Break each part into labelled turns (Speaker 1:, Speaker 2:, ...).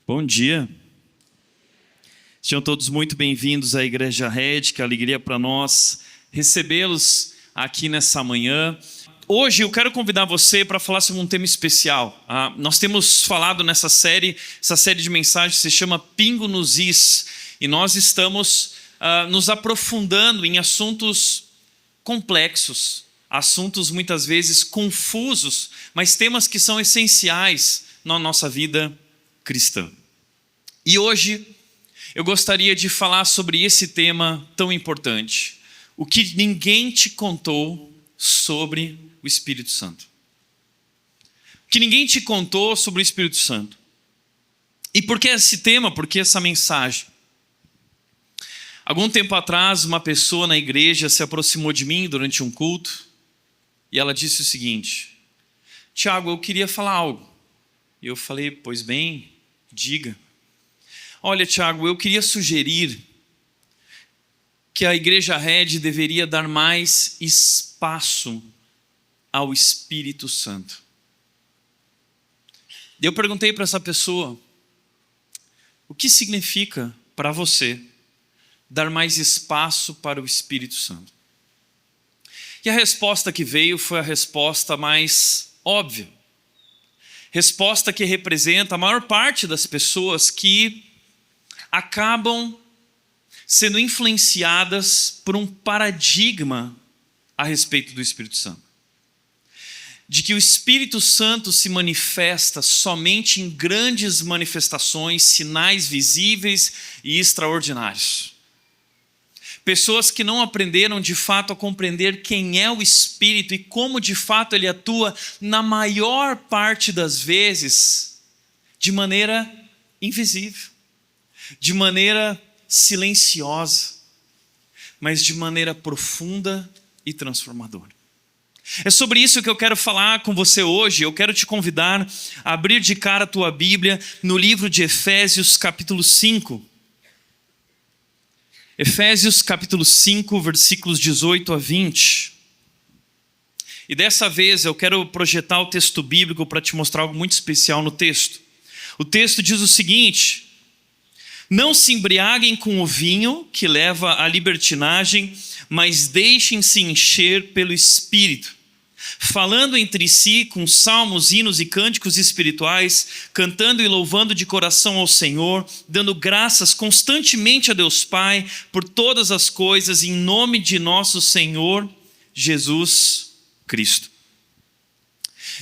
Speaker 1: Bom dia. Sejam todos muito bem-vindos à Igreja Red, que alegria para nós recebê-los aqui nessa manhã. Hoje eu quero convidar você para falar sobre um tema especial. Nós temos falado nessa série, essa série de mensagens se chama Pingo nos Is, e nós estamos nos aprofundando em assuntos complexos, assuntos muitas vezes confusos, mas temas que são essenciais na nossa vida cristã. E hoje eu gostaria de falar sobre esse tema tão importante: o que ninguém te contou sobre o Espírito Santo. O que ninguém te contou sobre o Espírito Santo. E por que esse tema? Por que essa mensagem? Algum tempo atrás, uma pessoa na igreja se aproximou de mim durante um culto e ela disse o seguinte: Tiago, eu queria falar algo. E eu falei: pois bem, diga. Olha, Tiago, eu queria sugerir que a Igreja Red deveria dar mais espaço ao Espírito Santo. Eu perguntei para essa pessoa: o que significa para você dar mais espaço para o Espírito Santo? E a resposta que veio foi a resposta mais óbvia. Resposta que representa a maior parte das pessoas que acabam sendo influenciadas por um paradigma a respeito do Espírito Santo. De que o Espírito Santo se manifesta somente em grandes manifestações, sinais visíveis e extraordinários. Pessoas que não aprenderam de fato a compreender quem é o Espírito e como de fato ele atua na maior parte das vezes de maneira invisível, de maneira silenciosa, mas de maneira profunda e transformadora. É sobre isso que eu quero falar com você hoje. Eu quero te convidar a abrir de cara a tua Bíblia no livro de Efésios capítulo 5. Efésios capítulo 5, versículos 18 a 20. E dessa vez eu quero projetar o texto bíblico para te mostrar algo muito especial no texto. O texto diz o seguinte: não se embriaguem com o vinho que leva à libertinagem, mas deixem-se encher pelo Espírito, falando entre si com salmos, hinos e cânticos espirituais, cantando e louvando de coração ao Senhor, dando graças constantemente a Deus Pai por todas as coisas, em nome de nosso Senhor Jesus Cristo.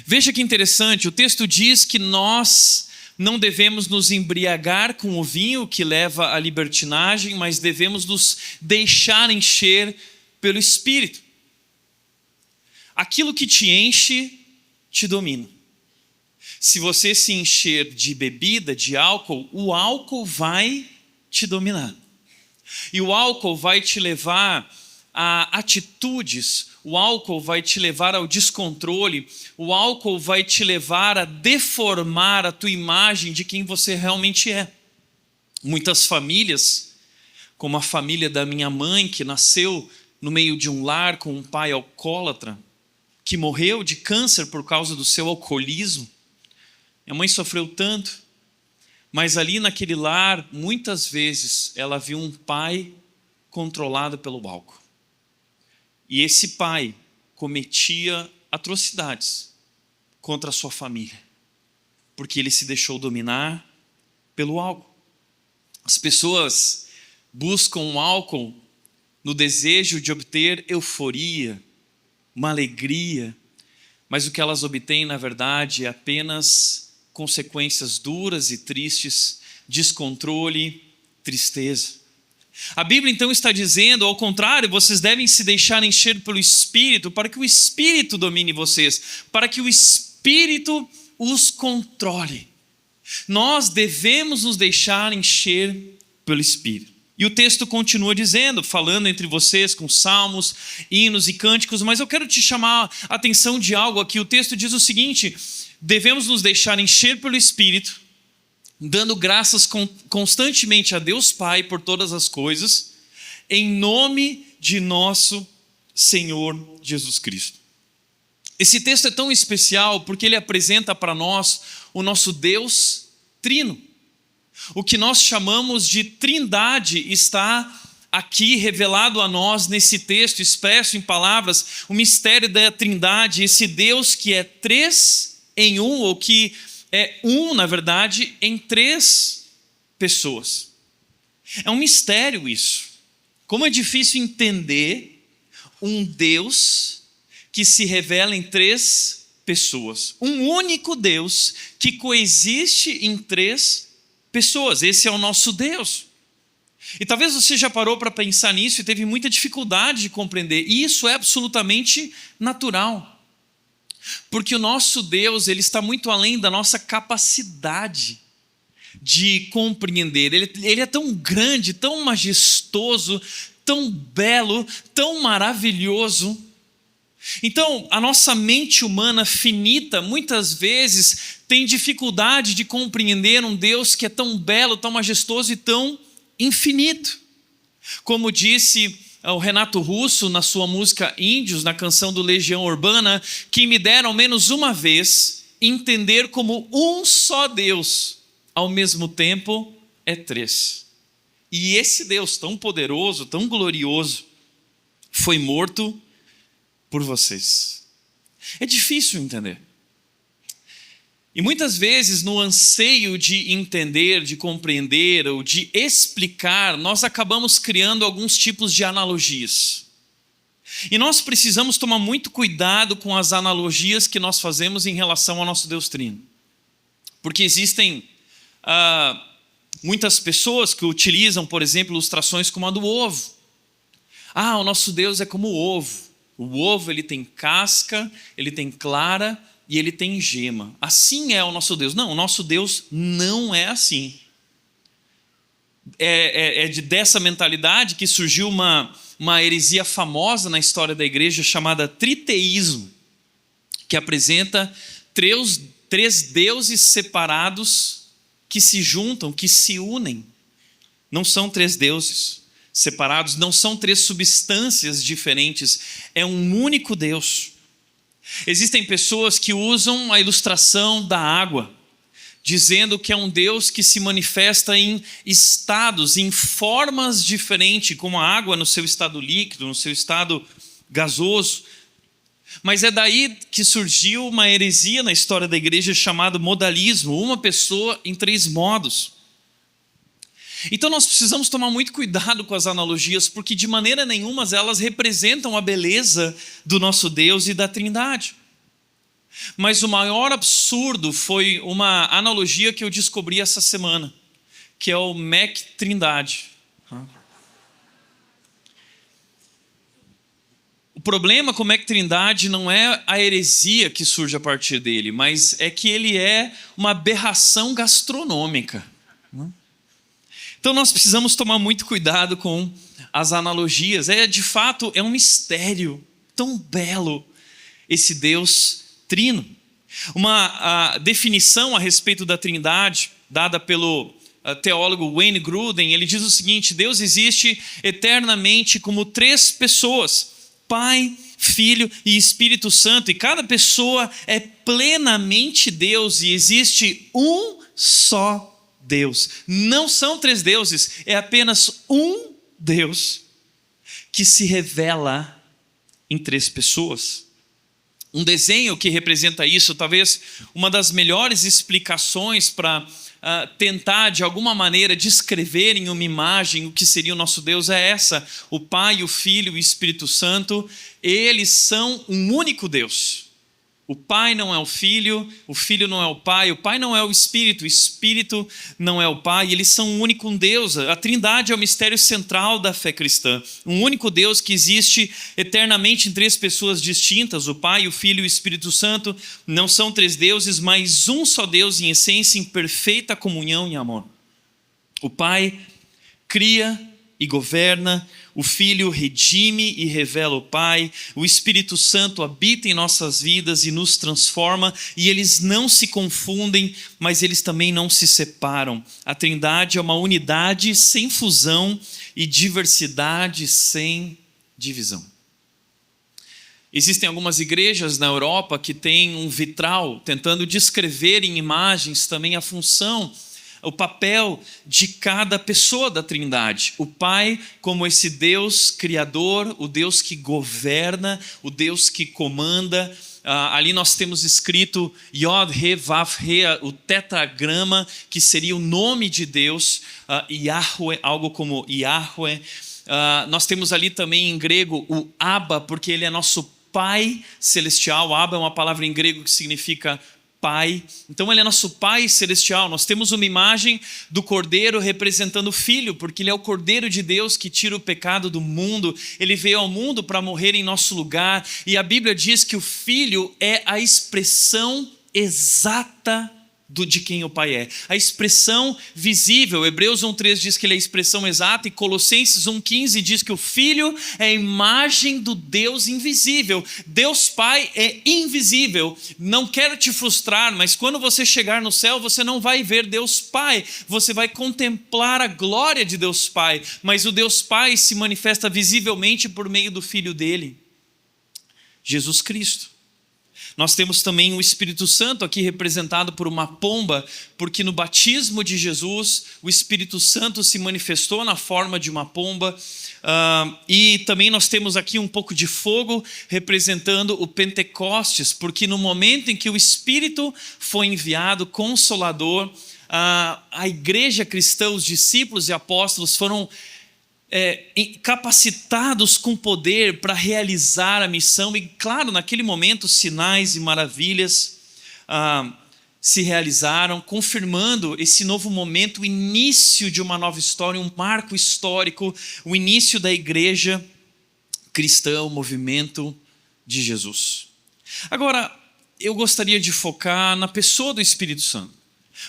Speaker 1: Veja que interessante, o texto diz que nós não devemos nos embriagar com o vinho que leva à libertinagem, mas devemos nos deixar encher pelo Espírito. Aquilo que te enche, te domina. Se você se encher de bebida, de álcool, o álcool vai te dominar. E o álcool vai te levar a atitudes, o álcool vai te levar ao descontrole, o álcool vai te levar a deformar a tua imagem de quem você realmente é. Muitas famílias, como a família da minha mãe, que nasceu no meio de um lar com um pai alcoólatra, que morreu de câncer por causa do seu alcoolismo. Minha mãe sofreu tanto, mas ali naquele lar, muitas vezes, ela viu um pai controlado pelo álcool. E esse pai cometia atrocidades contra a sua família, porque ele se deixou dominar pelo álcool. As pessoas buscam o álcool no desejo de obter euforia, uma alegria, mas o que elas obtêm, na verdade, é apenas consequências duras e tristes, descontrole, tristeza. A Bíblia então está dizendo, ao contrário, vocês devem se deixar encher pelo Espírito, para que o Espírito domine vocês, para que o Espírito os controle. Nós devemos nos deixar encher pelo Espírito. E o texto continua dizendo, falando entre vocês com salmos, hinos e cânticos, mas eu quero te chamar a atenção de algo aqui. O texto diz o seguinte: devemos nos deixar encher pelo Espírito, dando graças constantemente a Deus Pai por todas as coisas, em nome de nosso Senhor Jesus Cristo. Esse texto é tão especial porque ele apresenta para nós o nosso Deus trino. O que nós chamamos de trindade está aqui revelado a nós nesse texto, expresso em palavras, o mistério da trindade, esse Deus que é três em um, ou que é um, na verdade, em três pessoas. É um mistério isso. Como é difícil entender um Deus que se revela em três pessoas. Um único Deus que coexiste em três pessoas. Esse é o nosso Deus. E talvez você já parou para pensar nisso e teve muita dificuldade de compreender. E isso é absolutamente natural. Porque o nosso Deus, ele está muito além da nossa capacidade de compreender. Ele é tão grande, tão majestoso, tão belo, tão maravilhoso. Então, a nossa mente humana finita, muitas vezes, tem dificuldade de compreender um Deus que é tão belo, tão majestoso e tão infinito. Como disse o Renato Russo na sua música Índios, na canção do Legião Urbana, que me deram ao menos uma vez entender como um só Deus, ao mesmo tempo, é três. E esse Deus tão poderoso, tão glorioso, foi morto por vocês. É difícil entender. E muitas vezes, no anseio de entender, de compreender ou de explicar, nós acabamos criando alguns tipos de analogias. E nós precisamos tomar muito cuidado com as analogias que nós fazemos em relação ao nosso Deus Trino. Porque existem muitas pessoas que utilizam, por exemplo, ilustrações como a do ovo. O nosso Deus é como o ovo. O ovo, ele tem casca, ele tem clara e ele tem gema. Assim é o nosso Deus. Não, o nosso Deus não é assim. Dessa mentalidade que surgiu uma heresia famosa na história da igreja chamada triteísmo, que apresenta três deuses separados que se juntam, que se unem. Não são três deuses separados, não são três substâncias diferentes, é um único Deus. Existem pessoas que usam a ilustração da água, dizendo que é um Deus que se manifesta em estados, em formas diferentes, como a água no seu estado líquido, no seu estado gasoso. Mas é daí que surgiu uma heresia na história da igreja chamada modalismo, uma pessoa em três modos. Então nós precisamos tomar muito cuidado com as analogias, porque de maneira nenhuma elas representam a beleza do nosso Deus e da Trindade. Mas o maior absurdo foi uma analogia que eu descobri essa semana, que é o Mac Trindade. O problema com o Mac Trindade não é a heresia que surge a partir dele, mas é que ele é uma aberração gastronômica. Então nós precisamos tomar muito cuidado com as analogias. De fato, é um mistério tão belo esse Deus trino. Uma definição a respeito da Trindade, dada pelo teólogo Wayne Grudem, ele diz o seguinte: Deus existe eternamente como três pessoas, Pai, Filho e Espírito Santo, e cada pessoa é plenamente Deus, e existe um só Deus. Não são três deuses, é apenas um Deus que se revela em três pessoas. Um desenho que representa isso, talvez uma das melhores explicações para tentar de alguma maneira descrever em uma imagem o que seria o nosso Deus é essa: o Pai, o Filho e o Espírito Santo, eles são um único Deus. O Pai não é o Filho não é o Pai não é o Espírito não é o Pai, eles são um único Deus. A Trindade é o mistério central da fé cristã. Um único Deus que existe eternamente em três pessoas distintas, o Pai, o Filho e o Espírito Santo. Não são três deuses, mas um só Deus em essência, em perfeita comunhão e amor. O Pai cria e governa, o Filho redime e revela o Pai, o Espírito Santo habita em nossas vidas e nos transforma, e eles não se confundem, mas eles também não se separam. A Trindade é uma unidade sem fusão e diversidade sem divisão. Existem algumas igrejas na Europa que têm um vitral tentando descrever em imagens também a função, o papel de cada pessoa da Trindade. O Pai como esse Deus criador, o Deus que governa, o Deus que comanda. Ali nós temos escrito Yod, He, Vav, He, o tetragrama, que seria o nome de Deus, Yahweh, algo como Yahweh. Nós temos ali também em grego o Abba, porque ele é nosso Pai celestial. Abba é uma palavra em grego que significa Pai. Então ele é nosso Pai celestial. Nós temos uma imagem do Cordeiro representando o Filho, porque ele é o Cordeiro de Deus que tira o pecado do mundo. Ele veio ao mundo para morrer em nosso lugar, e a Bíblia diz que o Filho é a expressão exata de quem o Pai é, a expressão visível. Hebreus 1:3 diz que ele é a expressão exata, e Colossenses 1:15 diz que o Filho é a imagem do Deus invisível. Deus Pai é invisível. Não quero te frustrar, mas quando você chegar no céu, você não vai ver Deus Pai, você vai contemplar a glória de Deus Pai, mas o Deus Pai se manifesta visivelmente por meio do Filho dele, Jesus Cristo. Nós temos também o Espírito Santo aqui representado por uma pomba, porque no batismo de Jesus o Espírito Santo se manifestou na forma de uma pomba. E também nós temos aqui um pouco de fogo representando o Pentecostes, porque no momento em que o Espírito foi enviado, Consolador, a igreja cristã, os discípulos e apóstolos foram capacitados com poder para realizar a missão. E claro, naquele momento sinais e maravilhas se realizaram, confirmando esse novo momento, o início de uma nova história, um marco histórico, o início da igreja cristã, o movimento de Jesus. Agora, eu gostaria de focar na pessoa do Espírito Santo,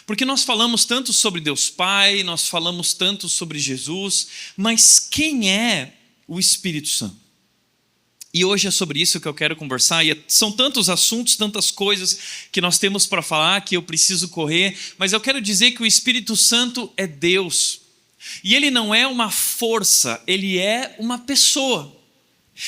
Speaker 1: porque nós falamos tanto sobre Deus Pai, nós falamos tanto sobre Jesus, mas quem é o Espírito Santo? E hoje é sobre isso que eu quero conversar, e são tantos assuntos, tantas coisas que nós temos para falar, que eu preciso correr, mas eu quero dizer que o Espírito Santo é Deus, e ele não é uma força, ele é uma pessoa.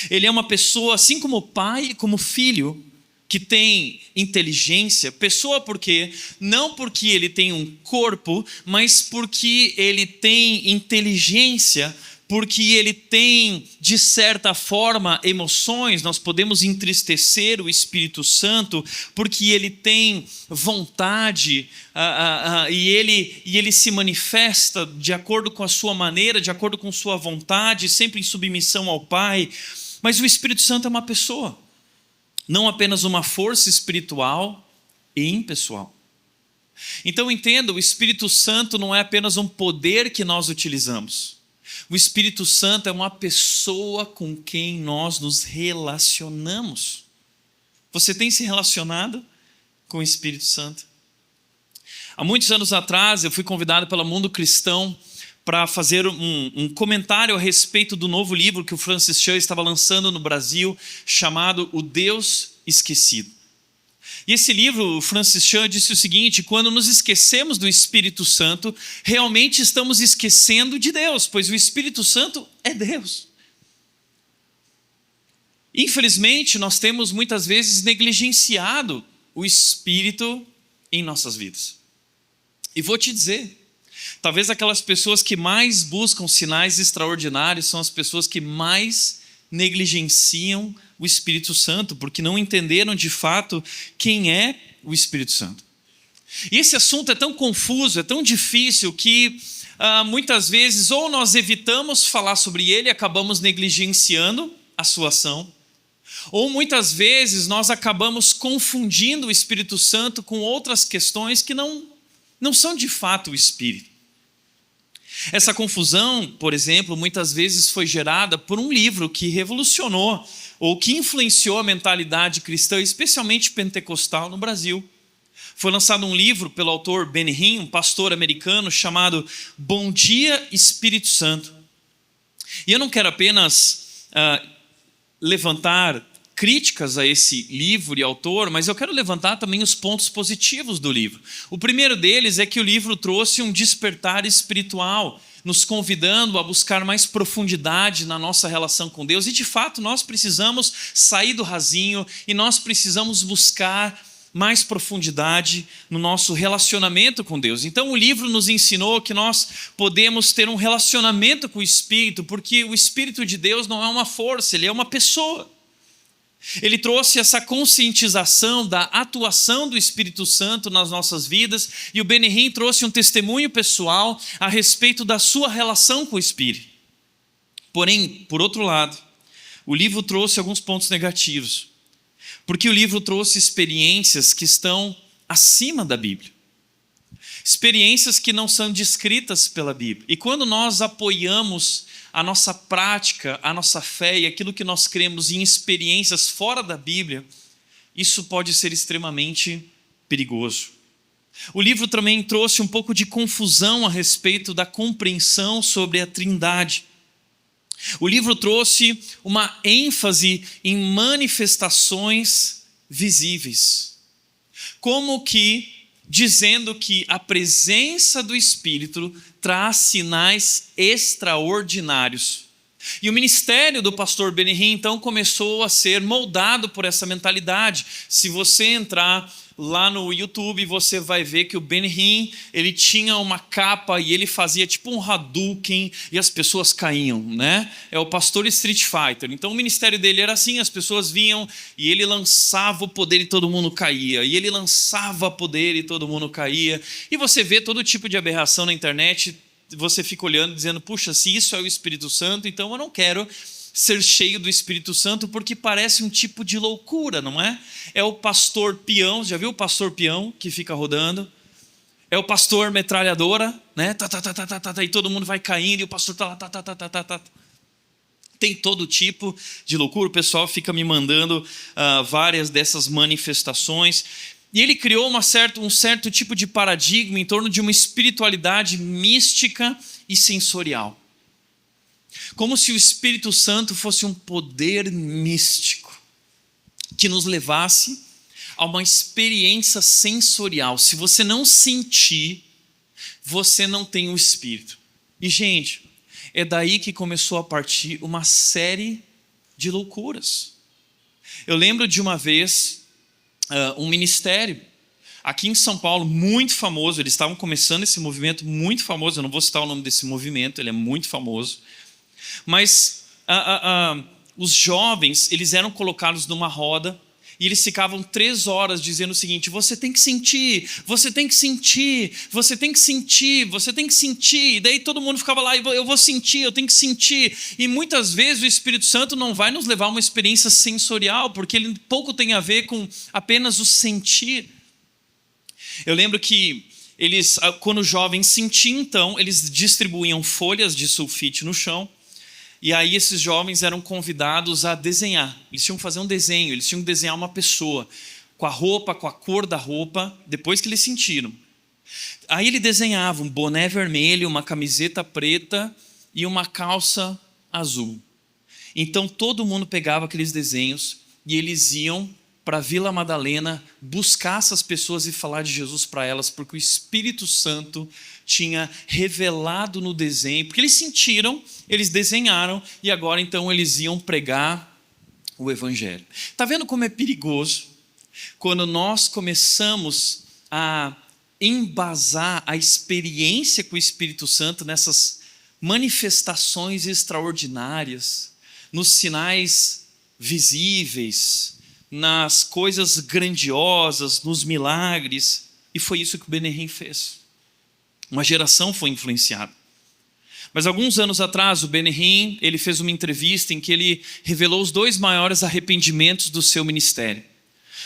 Speaker 1: Ele é uma pessoa, assim como o Pai e como o Filho, que tem inteligência. Pessoa por quê? Não porque ele tem um corpo, mas porque ele tem inteligência, porque ele tem, de certa forma, emoções. Nós podemos entristecer o Espírito Santo, porque ele tem vontade, e ele se manifesta de acordo com a sua maneira, de acordo com sua vontade, sempre em submissão ao Pai. Mas o Espírito Santo é uma pessoa, não apenas uma força espiritual e impessoal. Então entenda, o Espírito Santo não é apenas um poder que nós utilizamos. O Espírito Santo é uma pessoa com quem nós nos relacionamos. Você tem se relacionado com o Espírito Santo? Há muitos anos atrás eu fui convidado pela Mundo Cristão para fazer um comentário a respeito do novo livro que o Francis Chan estava lançando no Brasil, chamado O Deus Esquecido. E esse livro, o Francis Chan disse o seguinte: quando nos esquecemos do Espírito Santo, realmente estamos esquecendo de Deus, pois o Espírito Santo é Deus. Infelizmente, nós temos muitas vezes negligenciado o Espírito em nossas vidas. E vou te dizer, talvez aquelas pessoas que mais buscam sinais extraordinários são as pessoas que mais negligenciam o Espírito Santo, porque não entenderam de fato quem é o Espírito Santo. E esse assunto é tão confuso, é tão difícil, que muitas vezes ou nós evitamos falar sobre ele, acabamos negligenciando a sua ação, Ou muitas vezes nós acabamos confundindo o Espírito Santo com outras questões que não são de fato o Espírito. Essa confusão, por exemplo, muitas vezes foi gerada por um livro que revolucionou ou que influenciou a mentalidade cristã, especialmente pentecostal no Brasil. Foi lançado um livro pelo autor Benny Hinn, um pastor americano, chamado Bom Dia, Espírito Santo. E eu não quero apenas levantar críticas a esse livro e autor, mas eu quero levantar também os pontos positivos do livro. O primeiro deles é que o livro trouxe um despertar espiritual, nos convidando a buscar mais profundidade na nossa relação com Deus. E de fato nós precisamos sair do rasinho e nós precisamos buscar mais profundidade no nosso relacionamento com Deus. Então o livro nos ensinou que nós podemos ter um relacionamento com o Espírito, porque o Espírito de Deus não é uma força, ele é uma pessoa. Ele trouxe essa conscientização da atuação do Espírito Santo nas nossas vidas, e o Benny Hinn trouxe um testemunho pessoal a respeito da sua relação com o Espírito. Porém, por outro lado, o livro trouxe alguns pontos negativos, porque o livro trouxe experiências que estão acima da Bíblia. Experiências que não são descritas pela Bíblia. E quando nós apoiamos a nossa prática, a nossa fé e aquilo que nós cremos em experiências fora da Bíblia, isso pode ser extremamente perigoso. O livro também trouxe um pouco de confusão a respeito da compreensão sobre a Trindade. O livro trouxe uma ênfase em manifestações visíveis, como que dizendo que a presença do Espírito traz sinais extraordinários. E o ministério do pastor Benny Hinn, então, começou a ser moldado por essa mentalidade. Se você entrar lá no YouTube, você vai ver que o Benny Hinn, ele tinha uma capa e ele fazia tipo um Hadouken e as pessoas caíam, né? É o pastor Street Fighter. Então o ministério dele era assim, as pessoas vinham e ele lançava o poder e todo mundo caía. E ele lançava poder e todo mundo caía. E você vê todo tipo de aberração na internet, você fica olhando dizendo, puxa, se isso é o Espírito Santo, então eu não quero ser cheio do Espírito Santo, porque parece um tipo de loucura, não é? É o pastor peão, já viu o pastor peão que fica rodando? É o pastor metralhadora, né? E todo mundo vai caindo e o pastor tá lá, Tem todo tipo de loucura, o pessoal fica me mandando várias dessas manifestações. E ele criou um certo tipo de paradigma em torno de uma espiritualidade mística e sensorial. Como se o Espírito Santo fosse um poder místico que nos levasse a uma experiência sensorial. Se você não sentir, você não tem o Espírito. E, gente, é daí que começou a partir uma série de loucuras. Eu lembro de uma vez, um ministério aqui em São Paulo, muito famoso. Eles estavam começando esse movimento muito famoso. Eu não vou citar o nome desse movimento, ele é muito famoso. Mas os jovens, eles eram colocados numa roda e eles ficavam 3 horas dizendo o seguinte: você tem que sentir, você tem que sentir, você tem que sentir, você tem que sentir. E daí todo mundo ficava lá, eu vou sentir, eu tenho que sentir. E muitas vezes o Espírito Santo não vai nos levar a uma experiência sensorial, porque ele pouco tem a ver com apenas o sentir. Eu lembro que eles, quando os jovens sentiam, então, eles distribuíam folhas de sulfite no chão. E aí esses jovens eram convidados a desenhar. Eles tinham que fazer um desenho, eles tinham que desenhar uma pessoa, com a roupa, com a cor da roupa, depois que eles sentiram. Aí ele desenhava um boné vermelho, uma camiseta preta e uma calça azul. Então todo mundo pegava aqueles desenhos e eles iam para a Vila Madalena buscar essas pessoas e falar de Jesus para elas, porque o Espírito Santo tinha revelado no desenho, porque eles sentiram, eles desenharam e agora então eles iam pregar o Evangelho. Está vendo como é perigoso quando nós começamos a embasar a experiência com o Espírito Santo nessas manifestações extraordinárias, nos sinais visíveis, nas coisas grandiosas, nos milagres. E foi isso que o Benny Hinn fez. Uma geração foi influenciada. Mas alguns anos atrás, o Benny ele fez uma entrevista em que ele revelou os 2 maiores arrependimentos do seu ministério.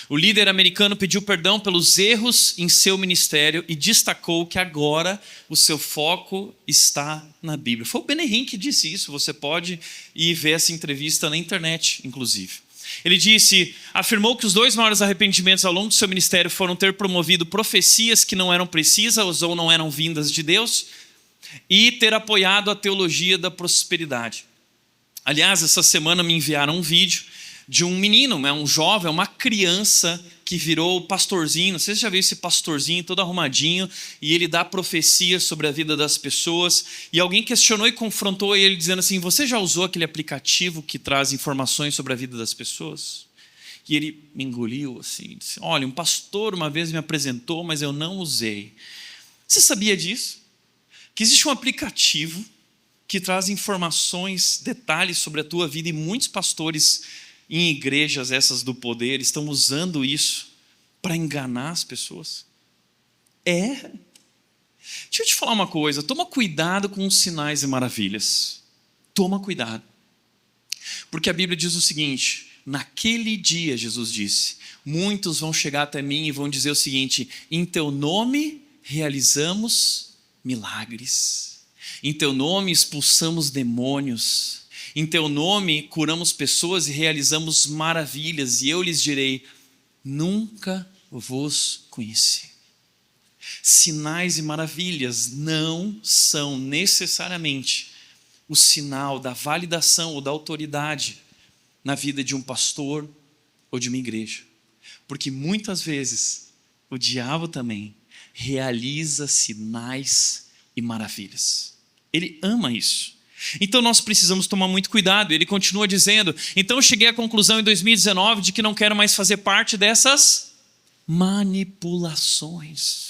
Speaker 1: O líder americano pediu perdão pelos erros em seu ministério e destacou que agora o seu foco está na Bíblia. Foi o Benny que disse isso, você pode ir ver essa entrevista na internet, inclusive. Ele afirmou que os 2 maiores arrependimentos ao longo do seu ministério foram ter promovido profecias que não eram precisas ou não eram vindas de Deus e ter apoiado a teologia da prosperidade. Aliás, essa semana me enviaram um vídeo de um menino, um jovem, uma criança que virou pastorzinho. Não sei se você já viu esse pastorzinho todo arrumadinho e ele dá profecias sobre a vida das pessoas. E alguém questionou e confrontou ele dizendo assim: você já usou aquele aplicativo que traz informações sobre a vida das pessoas? E ele me engoliu assim e disse: olha, um pastor uma vez me apresentou, mas eu não usei. Você sabia disso? Que existe um aplicativo que traz informações, detalhes sobre a tua vida, e muitos pastores em igrejas essas do poder estão usando isso para enganar as pessoas. Deixa eu te falar uma coisa, toma cuidado com os sinais e maravilhas. Toma cuidado. Porque a Bíblia diz o seguinte: naquele dia, Jesus disse, muitos vão chegar até mim e vão dizer o seguinte: em teu nome realizamos milagres, em teu nome expulsamos demônios, em teu nome curamos pessoas e realizamos maravilhas, e eu lhes direi: nunca vos conheci. Sinais e maravilhas não são necessariamente o sinal da validação ou da autoridade na vida de um pastor ou de uma igreja, porque muitas vezes o diabo também realiza sinais e maravilhas. Ele ama isso. Então nós precisamos tomar muito cuidado. Ele continua dizendo: então eu cheguei à conclusão em 2019 de que não quero mais fazer parte dessas manipulações.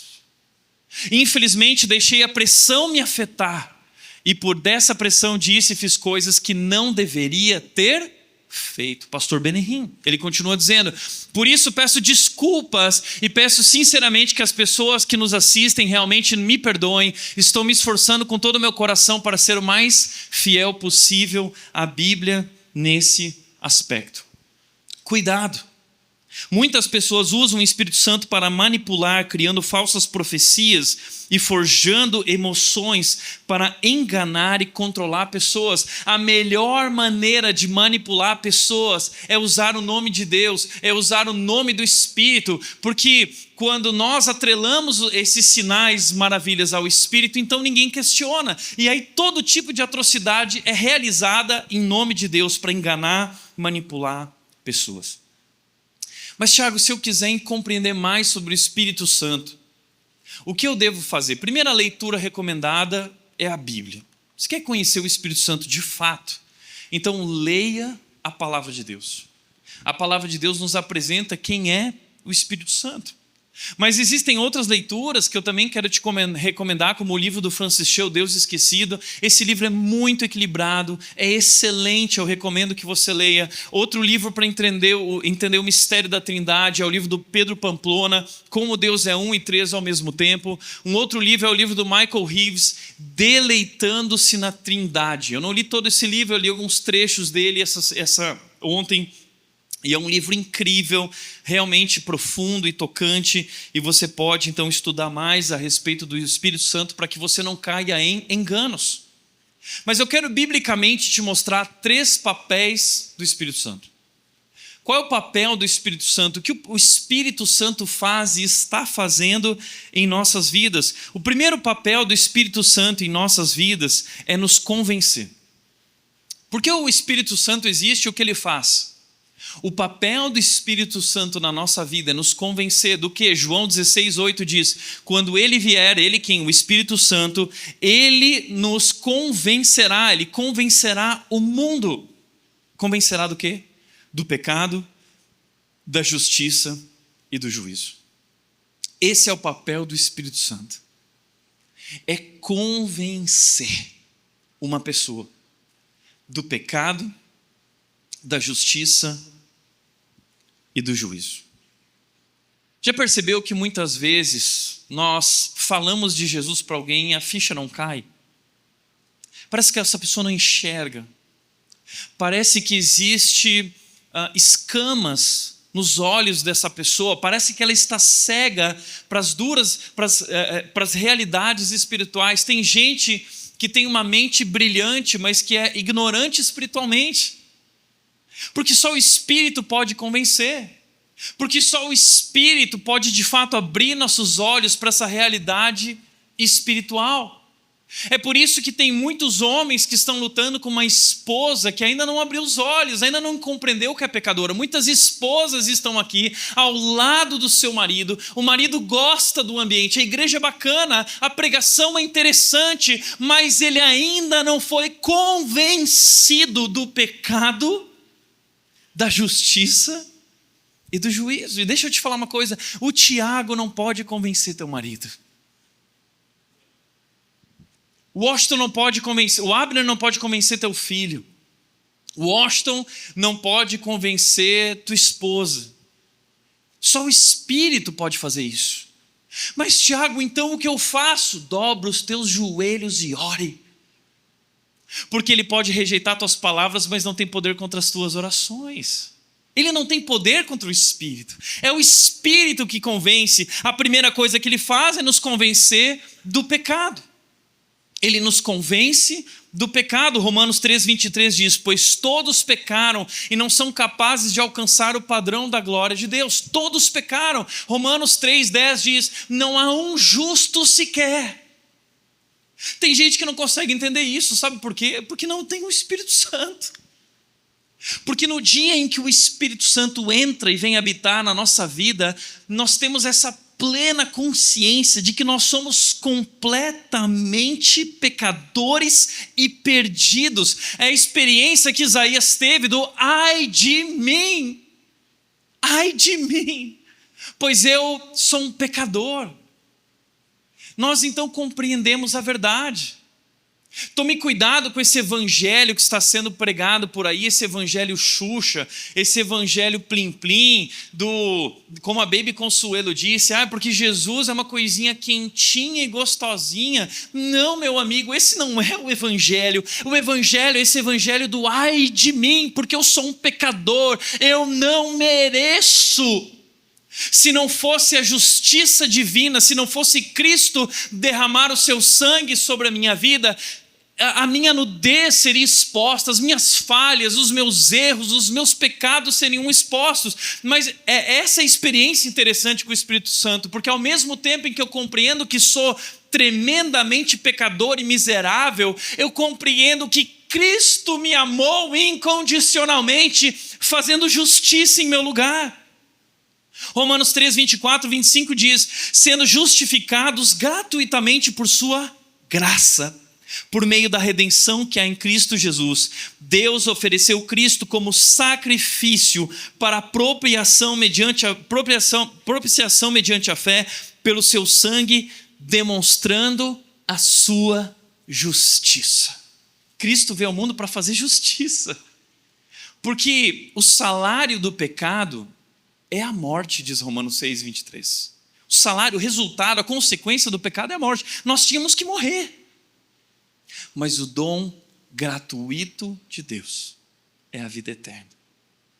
Speaker 1: Infelizmente deixei a pressão me afetar, e por dessa pressão disse e fiz coisas que não deveria ter feito. Pastor Benny, ele continua dizendo: por isso peço desculpas e peço sinceramente que as pessoas que nos assistem realmente me perdoem. Estou me esforçando com todo o meu coração para ser o mais fiel possível à Bíblia nesse aspecto. Cuidado. Muitas pessoas usam o Espírito Santo para manipular, criando falsas profecias e forjando emoções para enganar e controlar pessoas. A melhor maneira de manipular pessoas é usar o nome de Deus, é usar o nome do Espírito, porque quando nós atrelamos esses sinais, maravilhas ao Espírito, então ninguém questiona, e aí todo tipo de atrocidade é realizada em nome de Deus para enganar, manipular pessoas. Mas, Tiago, se eu quiser compreender mais sobre o Espírito Santo, o que eu devo fazer? Primeira leitura recomendada é a Bíblia. Você quer conhecer o Espírito Santo de fato? Então leia a palavra de Deus. A palavra de Deus nos apresenta quem é o Espírito Santo. Mas existem outras leituras que eu também quero te recomendar, como o livro do Francis Schaeffer, Deus Esquecido. Esse livro é muito equilibrado, é excelente, eu recomendo que você leia. Outro livro para entender o mistério da Trindade é o livro do Pedro Pamplona, Como Deus é Um e Três ao mesmo tempo. Um outro livro é o livro do Michael Reeves, Deleitando-se na Trindade. Eu não li todo esse livro, eu li alguns trechos dele ontem. E é um livro incrível, realmente profundo e tocante, e você pode então estudar mais a respeito do Espírito Santo para que você não caia em enganos. Mas eu quero biblicamente te mostrar 3 papéis do Espírito Santo. Qual é o papel do Espírito Santo? O que o Espírito Santo faz e está fazendo em nossas vidas? O primeiro papel do Espírito Santo em nossas vidas é nos convencer. Porque o Espírito Santo existe, o que ele faz? O papel do Espírito Santo na nossa vida é nos convencer do que? João 16:8 diz: quando ele vier, ele quem? O Espírito Santo, ele nos convencerá, ele convencerá o mundo. Convencerá do quê? Do pecado, da justiça e do juízo. Esse é o papel do Espírito Santo. É convencer uma pessoa do pecado, da justiça e do juízo. Já percebeu que muitas vezes nós falamos de Jesus para alguém e a ficha não cai? Parece que essa pessoa não enxerga. Parece que existe escamas nos olhos dessa pessoa. Parece que ela está cega para as realidades espirituais. Tem gente que tem uma mente brilhante, mas que é ignorante espiritualmente. Porque só o Espírito pode convencer. Porque só o Espírito pode de fato abrir nossos olhos para essa realidade espiritual. É por isso que tem muitos homens que estão lutando com uma esposa que ainda não abriu os olhos, ainda não compreendeu que é pecadora. Muitas esposas estão aqui ao lado do seu marido, o marido gosta do ambiente, a igreja é bacana, a pregação é interessante, mas ele ainda não foi convencido do pecado, da justiça e do juízo. E deixa eu te falar uma coisa, o Tiago não pode convencer teu marido. O Washington não pode convencer, o Abner não pode convencer teu filho. O Washington não pode convencer tua esposa. Só o Espírito pode fazer isso. Mas Tiago, então o que eu faço? Dobra os teus joelhos e ore. Porque ele pode rejeitar tuas palavras, mas não tem poder contra as tuas orações. Ele não tem poder contra o Espírito. É o Espírito que convence. A primeira coisa que ele faz é nos convencer do pecado. Ele nos convence do pecado. Romanos 3,23 diz: pois todos pecaram e não são capazes de alcançar o padrão da glória de Deus. Todos pecaram. Romanos 3,10 diz: não há um justo sequer. Tem gente que não consegue entender isso, sabe por quê? Porque não tem o Espírito Santo. Porque no dia em que o Espírito Santo entra e vem habitar na nossa vida, nós temos essa plena consciência de que nós somos completamente pecadores e perdidos. É a experiência que Isaías teve do ai de mim, pois eu sou um pecador. Nós então compreendemos a verdade. Tome cuidado com esse evangelho que está sendo pregado por aí, esse evangelho Xuxa, esse evangelho plim-plim, como a Baby Consuelo disse, porque Jesus é uma coisinha quentinha e gostosinha. Não, meu amigo, esse não é o evangelho. O evangelho é esse evangelho do ai de mim, porque eu sou um pecador, eu não mereço. Se não fosse a justiça divina, se não fosse Cristo derramar o seu sangue sobre a minha vida, a minha nudez seria exposta, as minhas falhas, os meus erros, os meus pecados seriam expostos. Mas é essa experiência interessante com o Espírito Santo, porque ao mesmo tempo em que eu compreendo que sou tremendamente pecador e miserável, eu compreendo que Cristo me amou incondicionalmente, fazendo justiça em meu lugar. Romanos 3, 24, 25 diz: sendo justificados gratuitamente por sua graça, por meio da redenção que há em Cristo Jesus, Deus ofereceu Cristo como sacrifício para propiciação mediante a fé, pelo seu sangue, demonstrando a sua justiça. Cristo veio ao mundo para fazer justiça, porque o salário do pecado é a morte, diz Romanos 6, 23. O salário, o resultado, a consequência do pecado é a morte. Nós tínhamos que morrer. Mas o dom gratuito de Deus é a vida eterna,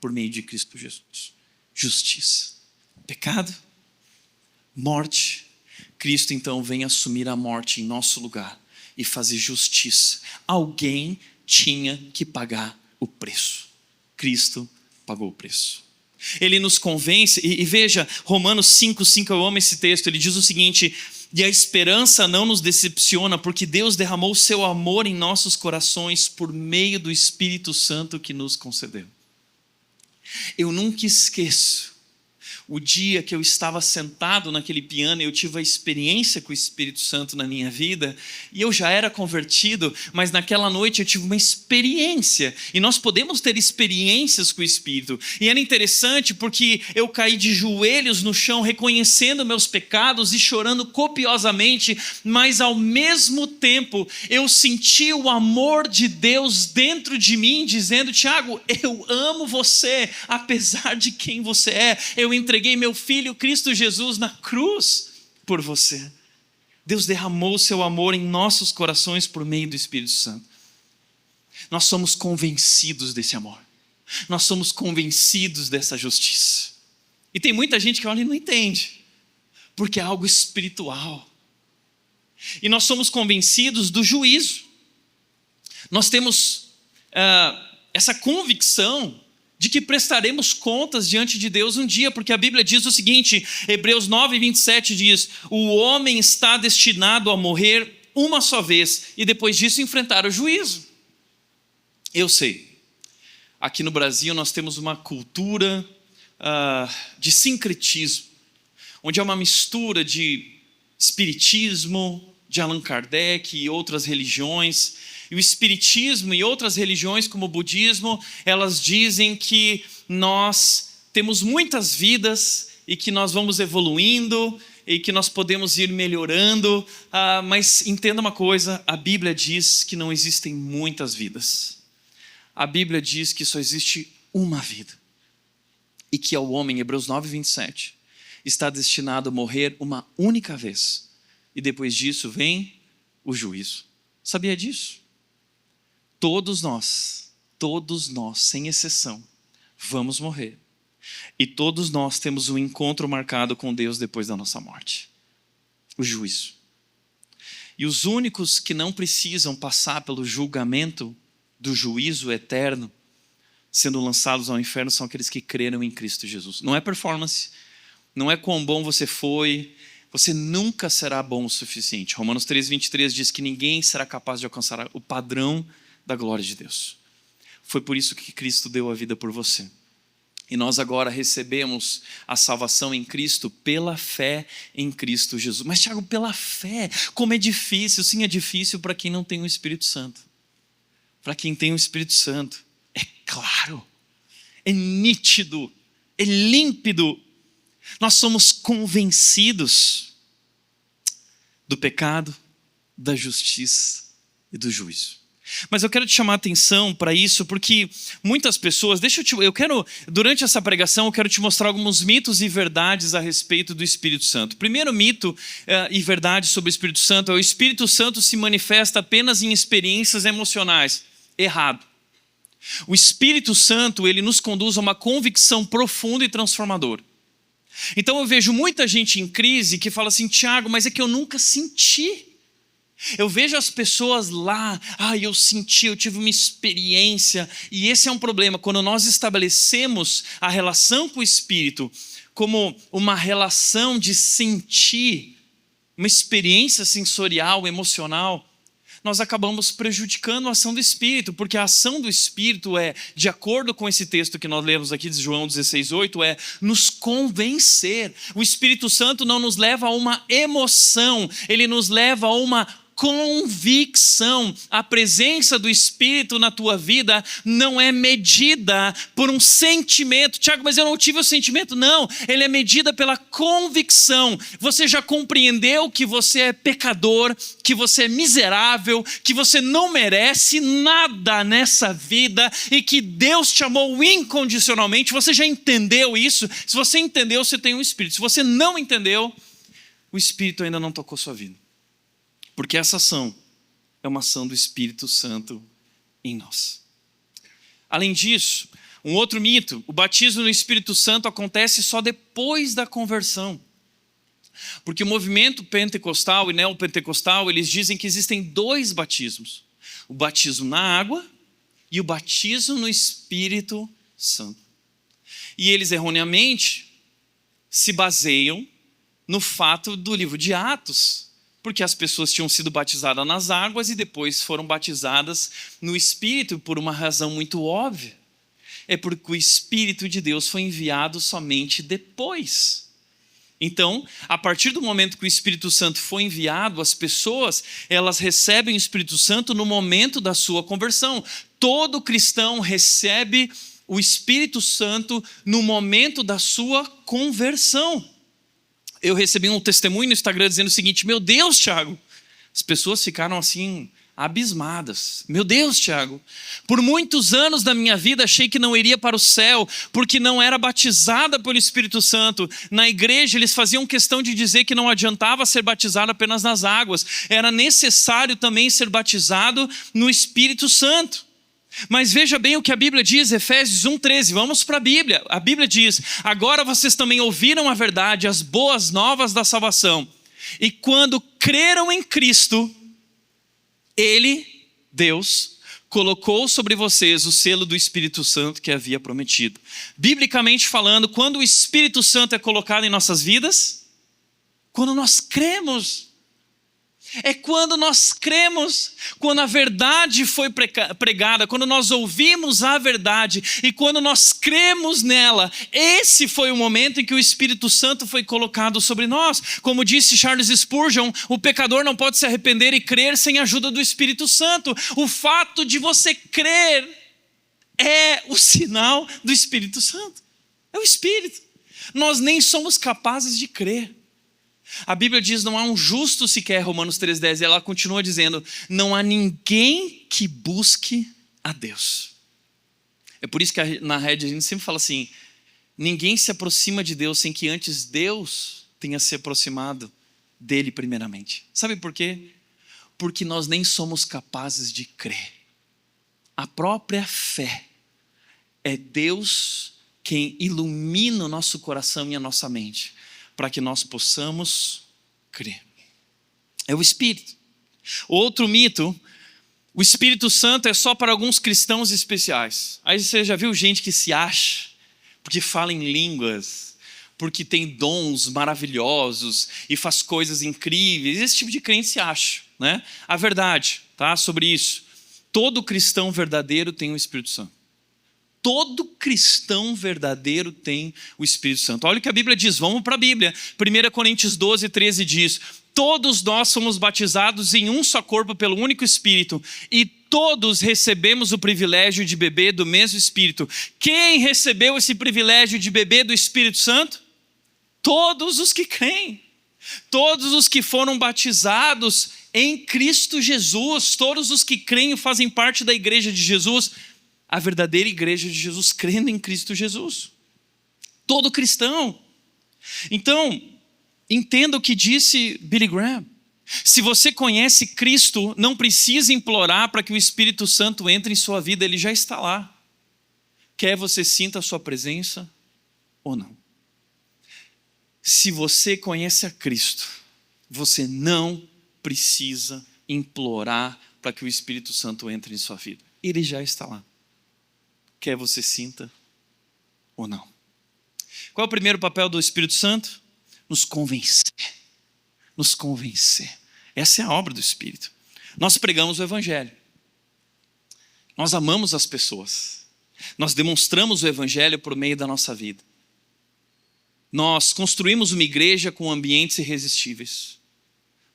Speaker 1: por meio de Cristo Jesus. Justiça. Pecado, morte. Cristo então vem assumir a morte em nosso lugar e fazer justiça. Alguém tinha que pagar o preço. Cristo pagou o preço. Ele nos convence, e veja, Romanos 5:5, eu amo esse texto, ele diz o seguinte: e a esperança não nos decepciona, porque Deus derramou o seu amor em nossos corações por meio do Espírito Santo que nos concedeu. Eu nunca esqueço o dia que eu estava sentado naquele piano e eu tive a experiência com o Espírito Santo na minha vida, e eu já era convertido, mas naquela noite eu tive uma experiência, e nós podemos ter experiências com o Espírito, e era interessante porque eu caí de joelhos no chão, reconhecendo meus pecados e chorando copiosamente, mas ao mesmo tempo eu senti o amor de Deus dentro de mim, dizendo: Tiago, eu amo você, apesar de quem você é, eu entreguei meu filho Cristo Jesus na cruz por você. Deus derramou o seu amor em nossos corações por meio do Espírito Santo. Nós somos convencidos desse amor. Nós somos convencidos dessa justiça. E tem muita gente que olha e não entende, porque é algo espiritual. E nós somos convencidos do juízo. Nós temos essa convicção de que prestaremos contas diante de Deus um dia, porque a Bíblia diz o seguinte, Hebreus 9:27 diz: o homem está destinado a morrer uma só vez e depois disso enfrentar o juízo. Eu sei, aqui no Brasil nós temos uma cultura de sincretismo, onde é uma mistura de espiritismo, de Allan Kardec e outras religiões. E o espiritismo e outras religiões como o budismo, elas dizem que nós temos muitas vidas e que nós vamos evoluindo e que nós podemos ir melhorando, mas entenda uma coisa, a Bíblia diz que não existem muitas vidas. A Bíblia diz que só existe uma vida e que ao homem, Hebreus 9:27, está destinado a morrer uma única vez e depois disso vem o juízo. Sabia disso? Todos nós, sem exceção, vamos morrer. E todos nós temos um encontro marcado com Deus depois da nossa morte. O juízo. E os únicos que não precisam passar pelo julgamento do juízo eterno, sendo lançados ao inferno, são aqueles que creram em Cristo Jesus. Não é performance, não é quão bom você foi, você nunca será bom o suficiente. Romanos 3:23 diz que ninguém será capaz de alcançar o padrão da glória de Deus. Foi por isso que Cristo deu a vida por você. E nós agora recebemos a salvação em Cristo pela fé em Cristo Jesus. Mas Tiago, pela fé, como é difícil. Sim, é difícil para quem não tem o Espírito Santo. Para quem tem o Espírito Santo, é claro, é nítido, é límpido. Nós somos convencidos do pecado, da justiça e do juízo. Mas eu quero te chamar a atenção para isso, porque muitas pessoas, durante essa pregação, eu quero te mostrar alguns mitos e verdades a respeito do Espírito Santo. O primeiro mito e verdade sobre o Espírito Santo é: o Espírito Santo se manifesta apenas em experiências emocionais. Errado. O Espírito Santo, ele nos conduz a uma convicção profunda e transformadora. Então eu vejo muita gente em crise que fala assim: Tiago, mas é que eu nunca senti. Eu vejo as pessoas lá, eu senti, eu tive uma experiência. E esse é um problema, quando nós estabelecemos a relação com o Espírito como uma relação de sentir, uma experiência sensorial, emocional, nós acabamos prejudicando a ação do Espírito, porque a ação do Espírito é, de acordo com esse texto que nós lemos aqui de João 16:8, é nos convencer. O Espírito Santo não nos leva a uma emoção, ele nos leva a uma convicção. A presença do Espírito na tua vida não é medida por um sentimento. Tiago, mas eu não tive o sentimento. Não, ele é medida pela convicção. Você já compreendeu que você é pecador, que você é miserável, que você não merece nada nessa vida e que Deus te amou incondicionalmente. Você já entendeu isso? Se você entendeu, você tem um Espírito. Se você não entendeu, o Espírito ainda não tocou sua vida. Porque essa ação é uma ação do Espírito Santo em nós. Além disso, um outro mito: o batismo no Espírito Santo acontece só depois da conversão. Porque o movimento pentecostal e neopentecostal, eles dizem que existem dois batismos: o batismo na água e o batismo no Espírito Santo. E eles erroneamente se baseiam no fato do livro de Atos, porque as pessoas tinham sido batizadas nas águas e depois foram batizadas no Espírito, por uma razão muito óbvia. É porque o Espírito de Deus foi enviado somente depois. Então, a partir do momento que o Espírito Santo foi enviado, as pessoas, elas recebem o Espírito Santo no momento da sua conversão. Todo cristão recebe o Espírito Santo no momento da sua conversão. Eu recebi um testemunho no Instagram dizendo o seguinte: meu Deus, Tiago, as pessoas ficaram assim abismadas. Meu Deus, Tiago, por muitos anos da minha vida achei que não iria para o céu porque não era batizada pelo Espírito Santo. Na igreja eles faziam questão de dizer que não adiantava ser batizado apenas nas águas, era necessário também ser batizado no Espírito Santo. Mas veja bem o que a Bíblia diz, Efésios 1:13, vamos para a Bíblia. A Bíblia diz: agora vocês também ouviram a verdade, as boas novas da salvação. E quando creram em Cristo, Ele, Deus, colocou sobre vocês o selo do Espírito Santo que havia prometido. Biblicamente falando, quando o Espírito Santo é colocado em nossas vidas? Quando nós cremos. É quando nós cremos, quando a verdade foi pregada, quando nós ouvimos a verdade e quando nós cremos nela, esse foi o momento em que o Espírito Santo foi colocado sobre nós. Como disse Charles Spurgeon, o pecador não pode se arrepender e crer sem a ajuda do Espírito Santo. O fato de você crer é o sinal do Espírito Santo. É o Espírito. Nós nem somos capazes de crer. A Bíblia diz: não há um justo sequer, Romanos 3:10, e ela continua dizendo: não há ninguém que busque a Deus. É por isso que na Rede a gente sempre fala assim: ninguém se aproxima de Deus sem que antes Deus tenha se aproximado dele primeiramente. Sabe por quê? Porque nós nem somos capazes de crer. A própria fé é Deus quem ilumina o nosso coração e a nossa mente, para que nós possamos crer. É o Espírito. Outro mito: o Espírito Santo é só para alguns cristãos especiais. Aí você já viu gente que se acha, porque fala em línguas, porque tem dons maravilhosos e faz coisas incríveis. Esse tipo de crente se acha, né? A verdade, tá, sobre isso: todo cristão verdadeiro tem o Espírito Santo. Todo cristão verdadeiro tem o Espírito Santo. Olha o que a Bíblia diz, vamos para a Bíblia. 1 Coríntios 12:13 diz: todos nós somos batizados em um só corpo pelo único Espírito, e todos recebemos o privilégio de beber do mesmo Espírito. Quem recebeu esse privilégio de beber do Espírito Santo? Todos os que creem. Todos os que foram batizados em Cristo Jesus. Todos os que creem fazem parte da igreja de Jesus. A verdadeira igreja de Jesus, crendo em Cristo Jesus. Todo cristão. Então, entenda o que disse Billy Graham: se você conhece Cristo, não precisa implorar para que o Espírito Santo entre em sua vida, ele já está lá. Quer você sinta a sua presença ou não. Se você conhece a Cristo, você não precisa implorar para que o Espírito Santo entre em sua vida. Ele já está lá. Quer você sinta ou não. Qual é o primeiro papel do Espírito Santo? Nos convencer. Nos convencer. Essa é a obra do Espírito. Nós pregamos o Evangelho. Nós amamos as pessoas. Nós demonstramos o Evangelho por meio da nossa vida. Nós construímos uma igreja com ambientes irresistíveis.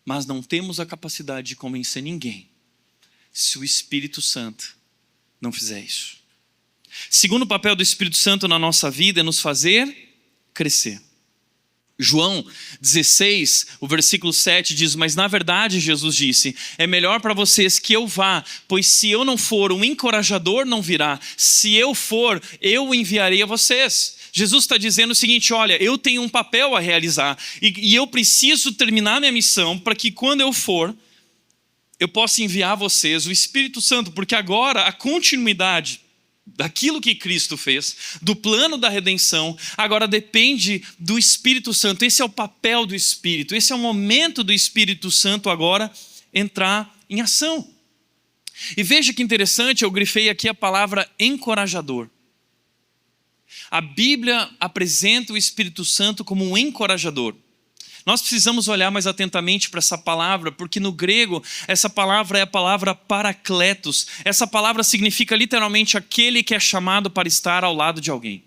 Speaker 1: Mas não temos a capacidade de convencer ninguém se o Espírito Santo não fizer isso. Segundo papel do Espírito Santo na nossa vida é nos fazer crescer. João 16, o versículo 7 diz: mas na verdade, Jesus disse, é melhor para vocês que eu vá, pois se eu não for, um encorajador não virá. Se eu for, eu o enviarei a vocês. Jesus está dizendo o seguinte: olha, eu tenho um papel a realizar e eu preciso terminar minha missão para que quando eu for, eu possa enviar a vocês o Espírito Santo, porque agora a continuidade daquilo que Cristo fez, do plano da redenção, agora depende do Espírito Santo. Esse é o papel do Espírito, esse é o momento do Espírito Santo agora entrar em ação. E veja que interessante, eu grifei aqui a palavra encorajador. A Bíblia apresenta o Espírito Santo como um encorajador. Nós precisamos olhar mais atentamente para essa palavra, porque no grego essa palavra é a palavra parakletos. Essa palavra significa literalmente aquele que é chamado para estar ao lado de alguém.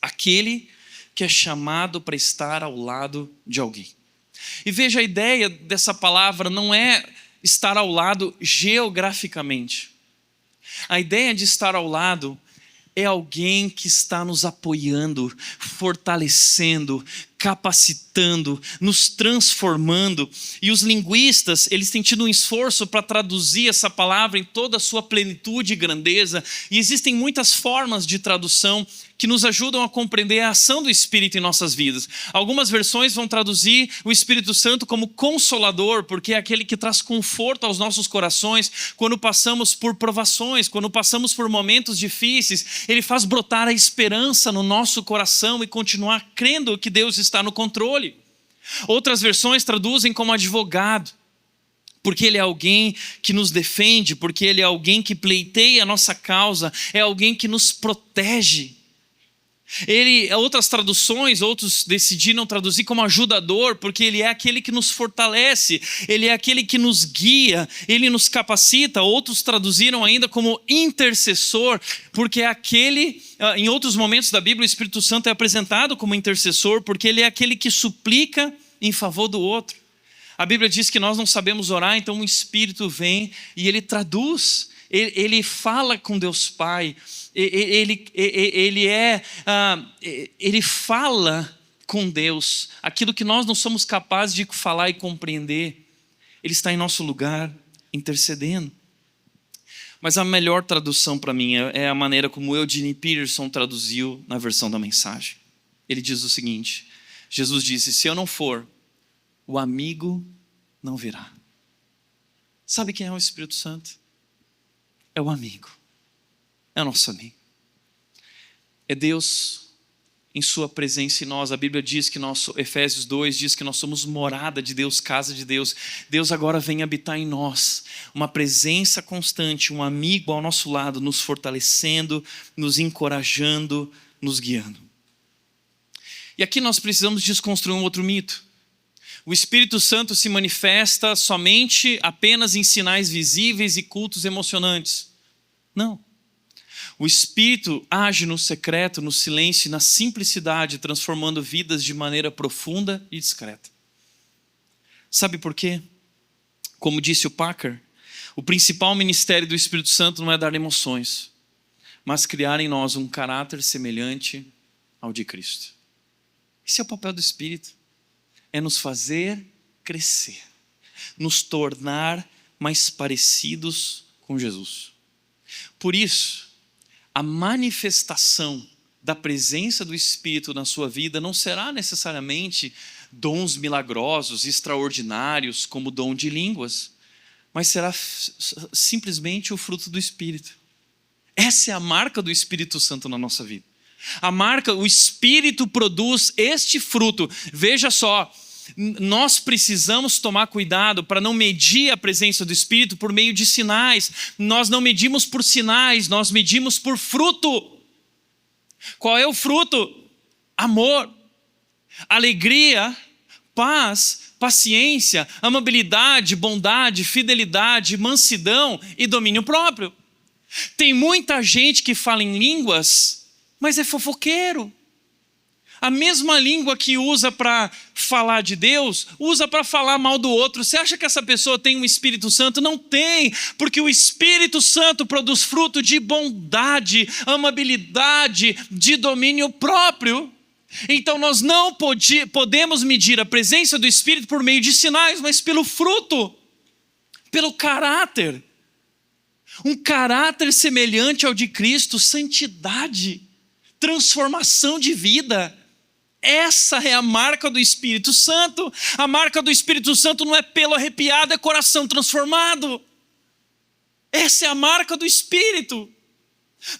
Speaker 1: Aquele que é chamado para estar ao lado de alguém. E veja, a ideia dessa palavra não é estar ao lado geograficamente. A ideia de estar ao lado é alguém que está nos apoiando, fortalecendo, capacitando, nos transformando. E os linguistas, eles têm tido um esforço para traduzir essa palavra em toda a sua plenitude e grandeza. E existem muitas formas de tradução que nos ajudam a compreender a ação do Espírito em nossas vidas. Algumas versões vão traduzir o Espírito Santo como consolador, porque é aquele que traz conforto aos nossos corações quando passamos por provações, quando passamos por momentos difíceis. Ele faz brotar a esperança no nosso coração e continuar crendo que Deus está no controle. Outras versões traduzem como advogado, porque ele é alguém que nos defende, porque ele é alguém que pleiteia a nossa causa, é alguém que nos protege. Outras traduções, outros decidiram traduzir como ajudador, porque ele é aquele que nos fortalece, ele é aquele que nos guia, ele nos capacita. Outros traduziram ainda como intercessor, porque é aquele, em outros momentos da Bíblia, o Espírito Santo é apresentado como intercessor, porque ele é aquele que suplica em favor do outro. A Bíblia diz que nós não sabemos orar, então o Espírito vem e ele traduz, ele fala com Deus Pai, ele fala com Deus aquilo que nós não somos capazes de falar e compreender. Ele está em nosso lugar, intercedendo. Mas a melhor tradução para mim é a maneira como Eugene Peterson traduziu na versão da Mensagem. Ele diz o seguinte: Jesus disse, se eu não for, o amigo não virá. Sabe quem é o Espírito Santo? É o amigo. É o nosso amigo. É Deus em sua presença em nós. A Bíblia diz que Efésios 2 diz que nós somos morada de Deus, casa de Deus. Deus agora vem habitar em nós. Uma presença constante, um amigo ao nosso lado, nos fortalecendo, nos encorajando, nos guiando. E aqui nós precisamos desconstruir um outro mito. O Espírito Santo se manifesta somente apenas em sinais visíveis e cultos emocionantes. Não. O Espírito age no secreto, no silêncio e na simplicidade, transformando vidas de maneira profunda e discreta. Sabe por quê? Como disse o Packer, o principal ministério do Espírito Santo não é dar emoções, mas criar em nós um caráter semelhante ao de Cristo. Esse é o papel do Espírito. É nos fazer crescer, nos tornar mais parecidos com Jesus. Por isso, a manifestação da presença do Espírito na sua vida não será necessariamente dons milagrosos, extraordinários, como o dom de línguas, mas será simplesmente o fruto do Espírito. Essa é a marca do Espírito Santo na nossa vida. O Espírito produz este fruto. Veja só, nós precisamos tomar cuidado para não medir a presença do Espírito por meio de sinais. Nós não medimos por sinais, nós medimos por fruto. Qual é o fruto? Amor, alegria, paz, paciência, amabilidade, bondade, fidelidade, mansidão e domínio próprio. Tem muita gente que fala em línguas, mas é fofoqueiro. A mesma língua que usa para falar de Deus, usa para falar mal do outro. Você acha que essa pessoa tem um Espírito Santo? Não tem, porque o Espírito Santo produz fruto de bondade, amabilidade, de domínio próprio. Então nós não podemos medir a presença do Espírito por meio de sinais, mas pelo fruto, pelo caráter. Um caráter semelhante ao de Cristo, santidade, transformação de vida. Essa é a marca do Espírito Santo. A marca do Espírito Santo não é pelo arrepiado, é coração transformado. Essa é a marca do Espírito.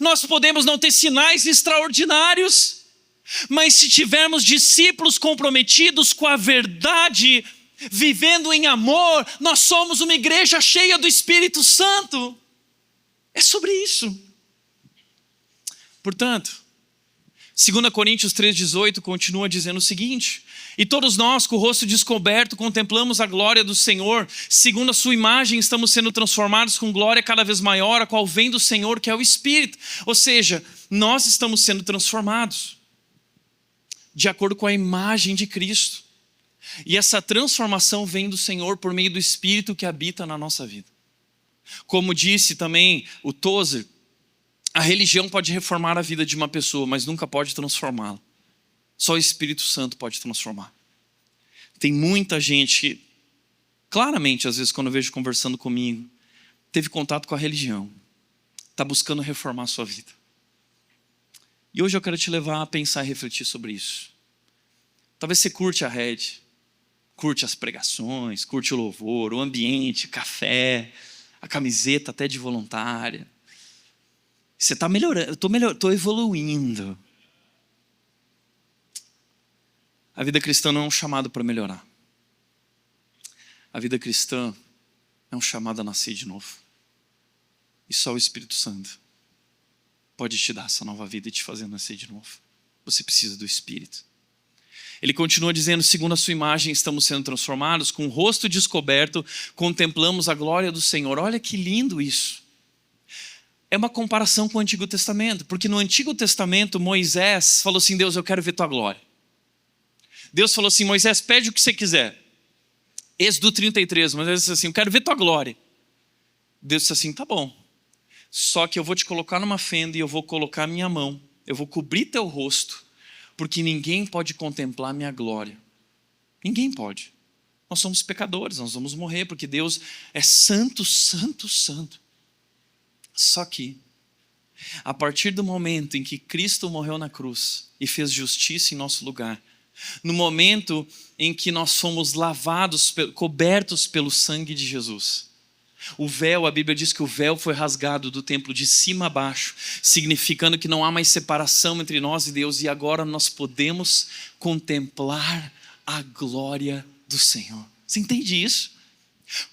Speaker 1: Nós podemos não ter sinais extraordinários, mas se tivermos discípulos comprometidos com a verdade, vivendo em amor, nós somos uma igreja cheia do Espírito Santo. É sobre isso. Portanto, 2 Coríntios 3,18 continua dizendo o seguinte: e todos nós, com o rosto descoberto, contemplamos a glória do Senhor, segundo a sua imagem estamos sendo transformados com glória cada vez maior, a qual vem do Senhor, que é o Espírito. Ou seja, nós estamos sendo transformados de acordo com a imagem de Cristo. E essa transformação vem do Senhor por meio do Espírito que habita na nossa vida. Como disse também o Tozer, a religião pode reformar a vida de uma pessoa, mas nunca pode transformá-la. Só o Espírito Santo pode transformar. Tem muita gente que, claramente, às vezes quando eu vejo conversando comigo, teve contato com a religião, está buscando reformar a sua vida. E hoje eu quero te levar a pensar e refletir sobre isso. Talvez você curte a Rede, curte as pregações, curte o louvor, o ambiente, café, a camiseta até de voluntária. Você está melhorando, eu estou evoluindo. A vida cristã não é um chamado para melhorar. A vida cristã é um chamado a nascer de novo. E só o Espírito Santo pode te dar essa nova vida e te fazer nascer de novo. Você precisa do Espírito. Ele continua dizendo, segundo a sua imagem estamos sendo transformados, com o rosto descoberto, contemplamos a glória do Senhor. Olha que lindo isso. É uma comparação com o Antigo Testamento, porque no Antigo Testamento Moisés falou assim, Deus, eu quero ver tua glória. Deus falou assim, Moisés, pede o que você quiser. Êxodo 33, Moisés disse assim, eu quero ver tua glória. Deus disse assim, tá bom. Só que eu vou te colocar numa fenda e eu vou colocar a minha mão. Eu vou cobrir teu rosto, porque ninguém pode contemplar minha glória. Ninguém pode. Nós somos pecadores, nós vamos morrer, porque Deus é santo, santo, santo. Só que, a partir do momento em que Cristo morreu na cruz e fez justiça em nosso lugar, no momento em que nós fomos lavados, cobertos pelo sangue de Jesus, o véu, a Bíblia diz que o véu foi rasgado do templo de cima a baixo, significando que não há mais separação entre nós e Deus, e agora nós podemos contemplar a glória do Senhor. Você entende isso?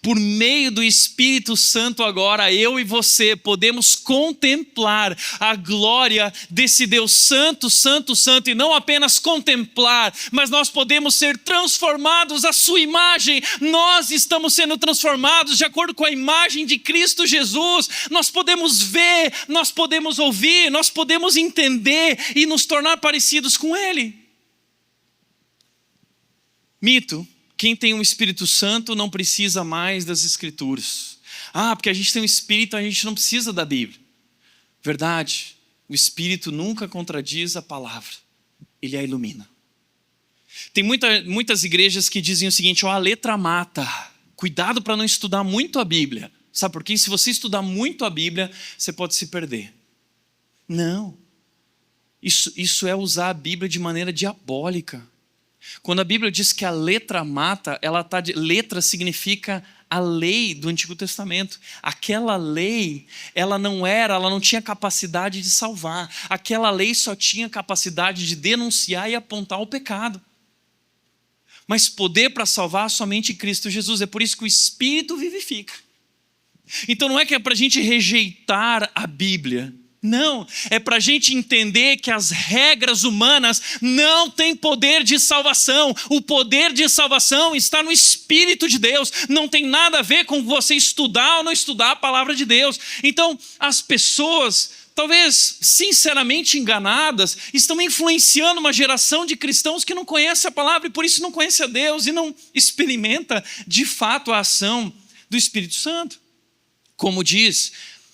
Speaker 1: Por meio do Espírito Santo agora, eu e você podemos contemplar a glória desse Deus santo, santo, santo. E não apenas contemplar, mas nós podemos ser transformados à sua imagem. Nós estamos sendo transformados de acordo com a imagem de Cristo Jesus. Nós podemos ver, nós podemos ouvir, nós podemos entender e nos tornar parecidos com Ele. Mito. Quem tem um Espírito Santo não precisa mais das Escrituras. Porque a gente tem um Espírito, a gente não precisa da Bíblia. Verdade, o Espírito nunca contradiz a palavra. Ele a ilumina. Tem muitas igrejas que dizem o seguinte, a letra mata. Cuidado para não estudar muito a Bíblia. Sabe por quê? Se você estudar muito a Bíblia, você pode se perder. Não. Isso é usar a Bíblia de maneira diabólica. Quando a Bíblia diz que a letra mata, letra significa a lei do Antigo Testamento. Aquela lei, ela não tinha capacidade de salvar. Aquela lei só tinha capacidade de denunciar e apontar o pecado. Mas poder para salvar somente Cristo Jesus. É por isso que o Espírito vivifica. Então não é que é para a gente rejeitar a Bíblia. Não, é para a gente entender que as regras humanas não têm poder de salvação. O poder de salvação está no Espírito de Deus. Não tem nada a ver com você estudar ou não estudar a palavra de Deus. Então, as pessoas, talvez sinceramente enganadas, estão influenciando uma geração de cristãos que não conhece a palavra e por isso não conhece a Deus e não experimenta de fato a ação do Espírito Santo. Como diz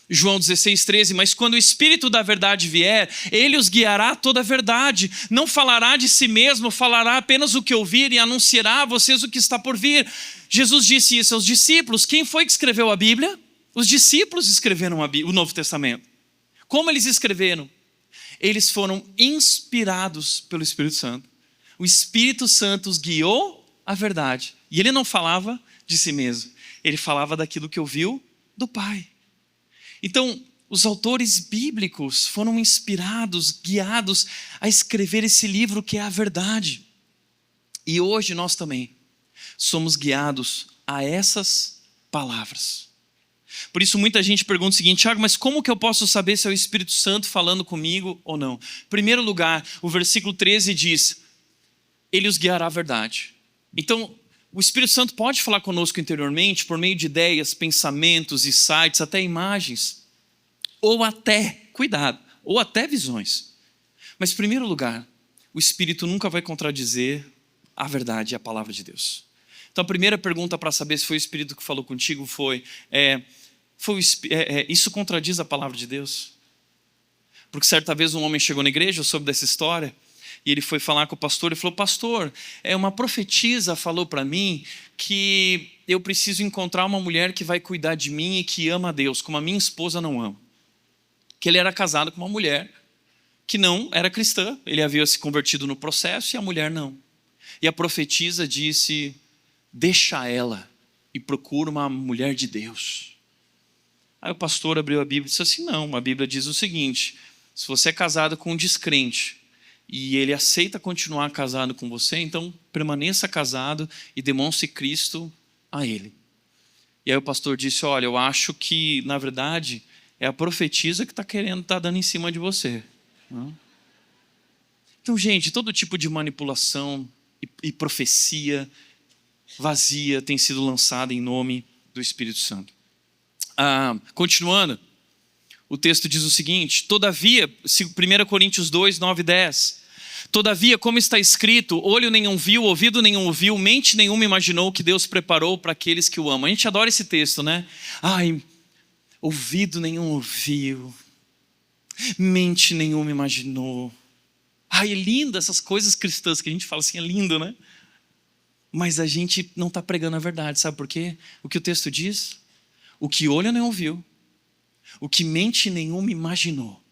Speaker 1: João 16:13, mas quando o Espírito da verdade vier, ele os guiará a toda a verdade. Não falará de si mesmo, falará apenas o que ouvir e anunciará a vocês o que está por vir. Jesus disse isso aos discípulos. Quem foi que escreveu a Bíblia? Os discípulos escreveram o Novo Testamento. Como eles escreveram? Eles foram inspirados pelo Espírito Santo. O Espírito Santo os guiou à verdade. E ele não falava de si mesmo. Ele falava daquilo que ouviu do Pai. Então, os autores bíblicos foram inspirados, guiados a escrever esse livro que é a verdade. E hoje nós também somos guiados a essas palavras. Por isso muita gente pergunta o seguinte, Thiago, mas como que eu posso saber se é o Espírito Santo falando comigo ou não? Em primeiro lugar, o versículo 13 diz, ele os guiará à verdade. Então, o Espírito Santo pode falar conosco interiormente por meio de ideias, pensamentos, insights, até imagens. Ou até, cuidado, ou até visões. Mas em primeiro lugar, o Espírito nunca vai contradizer a verdade e a palavra de Deus. Então a primeira pergunta para saber se foi o Espírito que falou contigo foi isso contradiz a palavra de Deus? Porque certa vez um homem chegou na igreja, eu soube dessa história, e ele foi falar com o pastor e falou, pastor, uma profetisa falou para mim que eu preciso encontrar uma mulher que vai cuidar de mim e que ama a Deus, como a minha esposa não ama. Que ele era casado com uma mulher que não era cristã. Ele havia se convertido no processo e a mulher não. E a profetisa disse: deixa ela e procura uma mulher de Deus. Aí o pastor abriu a Bíblia e disse assim: não, a Bíblia diz o seguinte: se você é casado com um descrente e ele aceita continuar casado com você, então permaneça casado e demonstre Cristo a ele. E aí o pastor disse: olha, eu acho que, na verdade, é a profetisa que está querendo, está dando em cima de você. Então, gente, todo tipo de manipulação e profecia vazia tem sido lançada em nome do Espírito Santo. Continuando, o texto diz o seguinte: todavia, 1 Coríntios 2, 9 e 10. Todavia, como está escrito, olho nenhum viu, ouvido nenhum ouviu, mente nenhuma imaginou o que Deus preparou para aqueles que o amam. A gente adora esse texto, né? Ai, ouvido nenhum ouviu, mente nenhuma imaginou. Ai, é lindo essas coisas cristãs que a gente fala assim, é lindo, né? Mas a gente não está pregando a verdade, sabe por quê? O que o texto diz? O que olho nem ouviu, o que mente nenhuma imaginou,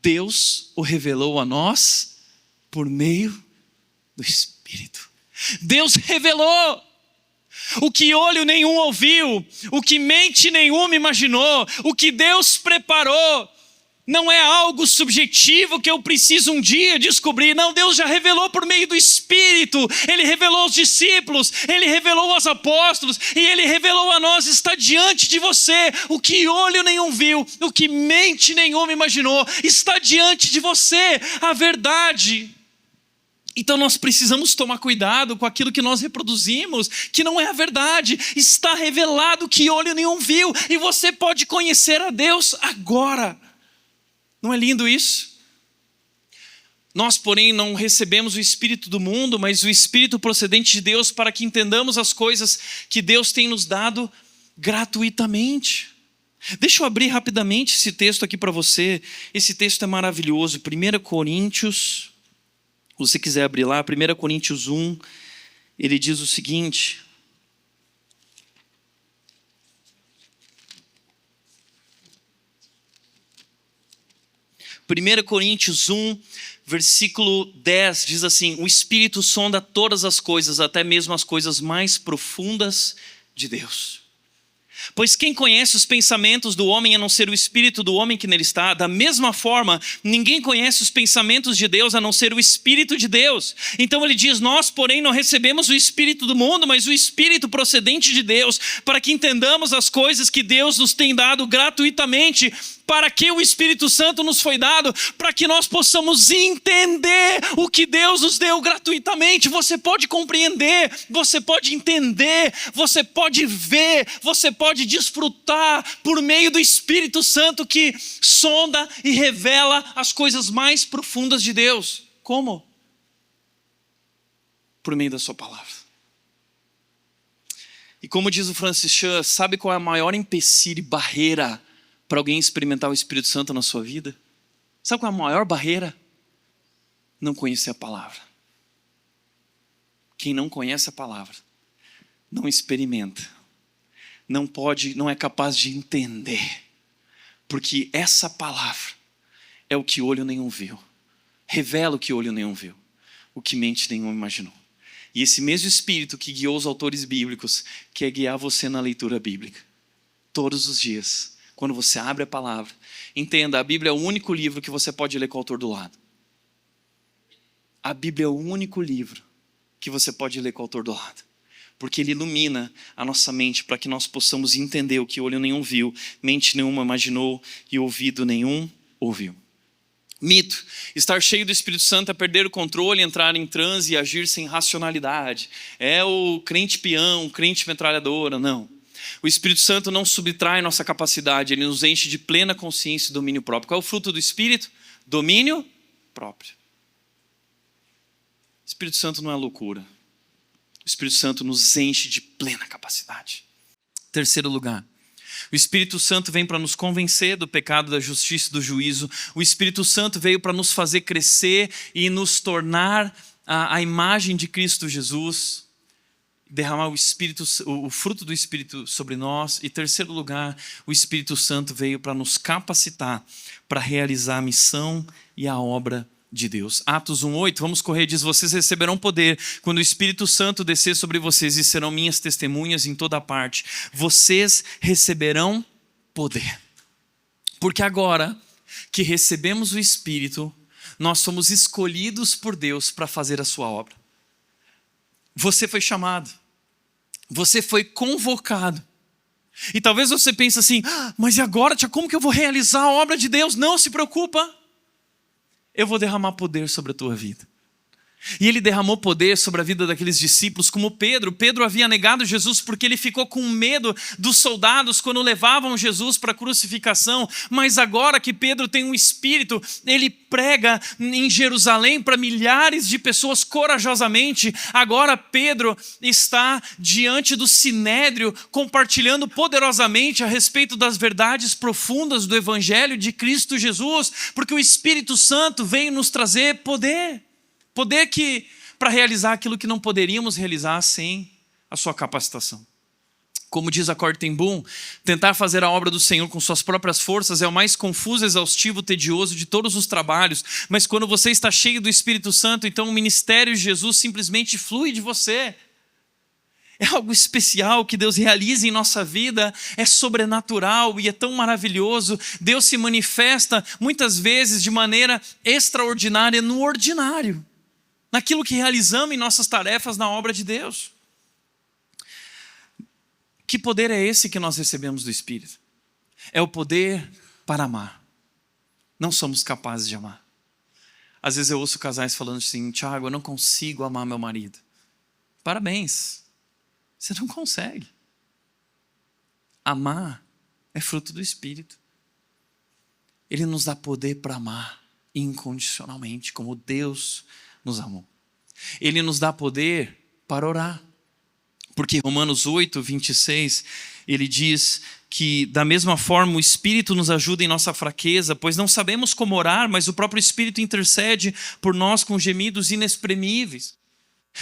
Speaker 1: Deus o revelou a nós por meio do Espírito. Deus revelou. O que olho nenhum ouviu, o que mente nenhuma imaginou, o que Deus preparou, não é algo subjetivo que eu preciso um dia descobrir. Não, Deus já revelou por meio do Espírito. Ele revelou aos discípulos, Ele revelou aos apóstolos e Ele revelou a nós. Está diante de você. O que olho nenhum viu, o que mente nenhuma imaginou, está diante de você a verdade. Então nós precisamos tomar cuidado com aquilo que nós reproduzimos, que não é a verdade. Está revelado que olho nenhum viu e você pode conhecer a Deus agora. Não é lindo isso? Nós, porém, não recebemos o Espírito do mundo, mas o Espírito procedente de Deus, para que entendamos as coisas que Deus tem nos dado gratuitamente. Deixa eu abrir rapidamente esse texto aqui para você. Esse texto é maravilhoso. 1 Coríntios, se você quiser abrir lá, 1 Coríntios 1, ele diz o seguinte: 1 Coríntios 1, versículo 10, diz assim: o Espírito sonda todas as coisas, até mesmo as coisas mais profundas de Deus. Pois quem conhece os pensamentos do homem a não ser o Espírito do homem que nele está? Da mesma forma, ninguém conhece os pensamentos de Deus a não ser o Espírito de Deus. Então ele diz: nós, porém, não recebemos o Espírito do mundo, mas o Espírito procedente de Deus, para que entendamos as coisas que Deus nos tem dado gratuitamente. Para que o Espírito Santo nos foi dado? Para que nós possamos entender o que Deus nos deu gratuitamente. Você pode compreender, você pode entender, você pode ver, você pode desfrutar por meio do Espírito Santo que sonda e revela as coisas mais profundas de Deus. Como? Por meio da sua palavra. E como diz o Francis Chan, sabe qual é a maior empecilho e barreira para alguém experimentar o Espírito Santo na sua vida? Sabe qual é a maior barreira? Não conhecer a palavra. Quem não conhece a palavra, não experimenta, não é capaz de entender, porque essa palavra é o que olho nenhum viu, revela o que olho nenhum viu, o que mente nenhum imaginou. E esse mesmo Espírito que guiou os autores bíblicos quer guiar você na leitura bíblica, todos os dias. Quando você abre a palavra, entenda, a Bíblia é o único livro que você pode ler com o autor do lado. A Bíblia é o único livro que você pode ler com o autor do lado. Porque ele ilumina a nossa mente para que nós possamos entender o que olho nenhum viu, mente nenhuma imaginou e ouvido nenhum ouviu. Mito: estar cheio do Espírito Santo é perder o controle, entrar em transe e agir sem racionalidade. É o crente peão, o crente metralhadora, não. O Espírito Santo não subtrai nossa capacidade, ele nos enche de plena consciência e domínio próprio. Qual é o fruto do Espírito? Domínio próprio. O Espírito Santo não é loucura. O Espírito Santo nos enche de plena capacidade. Terceiro lugar, o Espírito Santo vem para nos convencer do pecado, da justiça e do juízo. O Espírito Santo veio para nos fazer crescer e nos tornar a imagem de Cristo Jesus. derramar o fruto do Espírito sobre nós. E terceiro lugar, o Espírito Santo veio para nos capacitar para realizar a missão e a obra de Deus. Atos 1:8, vamos correr, diz: vocês receberão poder quando o Espírito Santo descer sobre vocês e serão minhas testemunhas em toda parte. Vocês receberão poder. Porque agora que recebemos o Espírito, nós somos escolhidos por Deus para fazer a sua obra. Você foi chamado, você foi convocado. E talvez você pense assim: mas e agora, tia, como que eu vou realizar a obra de Deus? Não se preocupa, eu vou derramar poder sobre a tua vida. E ele derramou poder sobre a vida daqueles discípulos, como Pedro. Pedro havia negado Jesus porque ele ficou com medo dos soldados quando levavam Jesus para a crucificação. Mas agora que Pedro tem um Espírito, ele prega em Jerusalém para milhares de pessoas corajosamente. Agora Pedro está diante do Sinédrio, compartilhando poderosamente a respeito das verdades profundas do Evangelho de Cristo Jesus, porque o Espírito Santo veio nos trazer poder. Poder para realizar aquilo que não poderíamos realizar sem a sua capacitação. Como diz a Corrie ten Boom, tentar fazer a obra do Senhor com suas próprias forças é o mais confuso, exaustivo, tedioso de todos os trabalhos. Mas quando você está cheio do Espírito Santo, então o ministério de Jesus simplesmente flui de você. É algo especial que Deus realiza em nossa vida, é sobrenatural e é tão maravilhoso. Deus se manifesta muitas vezes de maneira extraordinária no ordinário, naquilo que realizamos em nossas tarefas na obra de Deus. Que poder é esse que nós recebemos do Espírito? É o poder para amar. Não somos capazes de amar. Às vezes eu ouço casais falando assim: Tiago, eu não consigo amar meu marido. Parabéns, você não consegue. Amar é fruto do Espírito. Ele nos dá poder para amar incondicionalmente, como Deus nos amou. Ele nos dá poder para orar. Porque Romanos 8:26, ele diz que da mesma forma o Espírito nos ajuda em nossa fraqueza, pois não sabemos como orar, mas o próprio Espírito intercede por nós com gemidos inexprimíveis.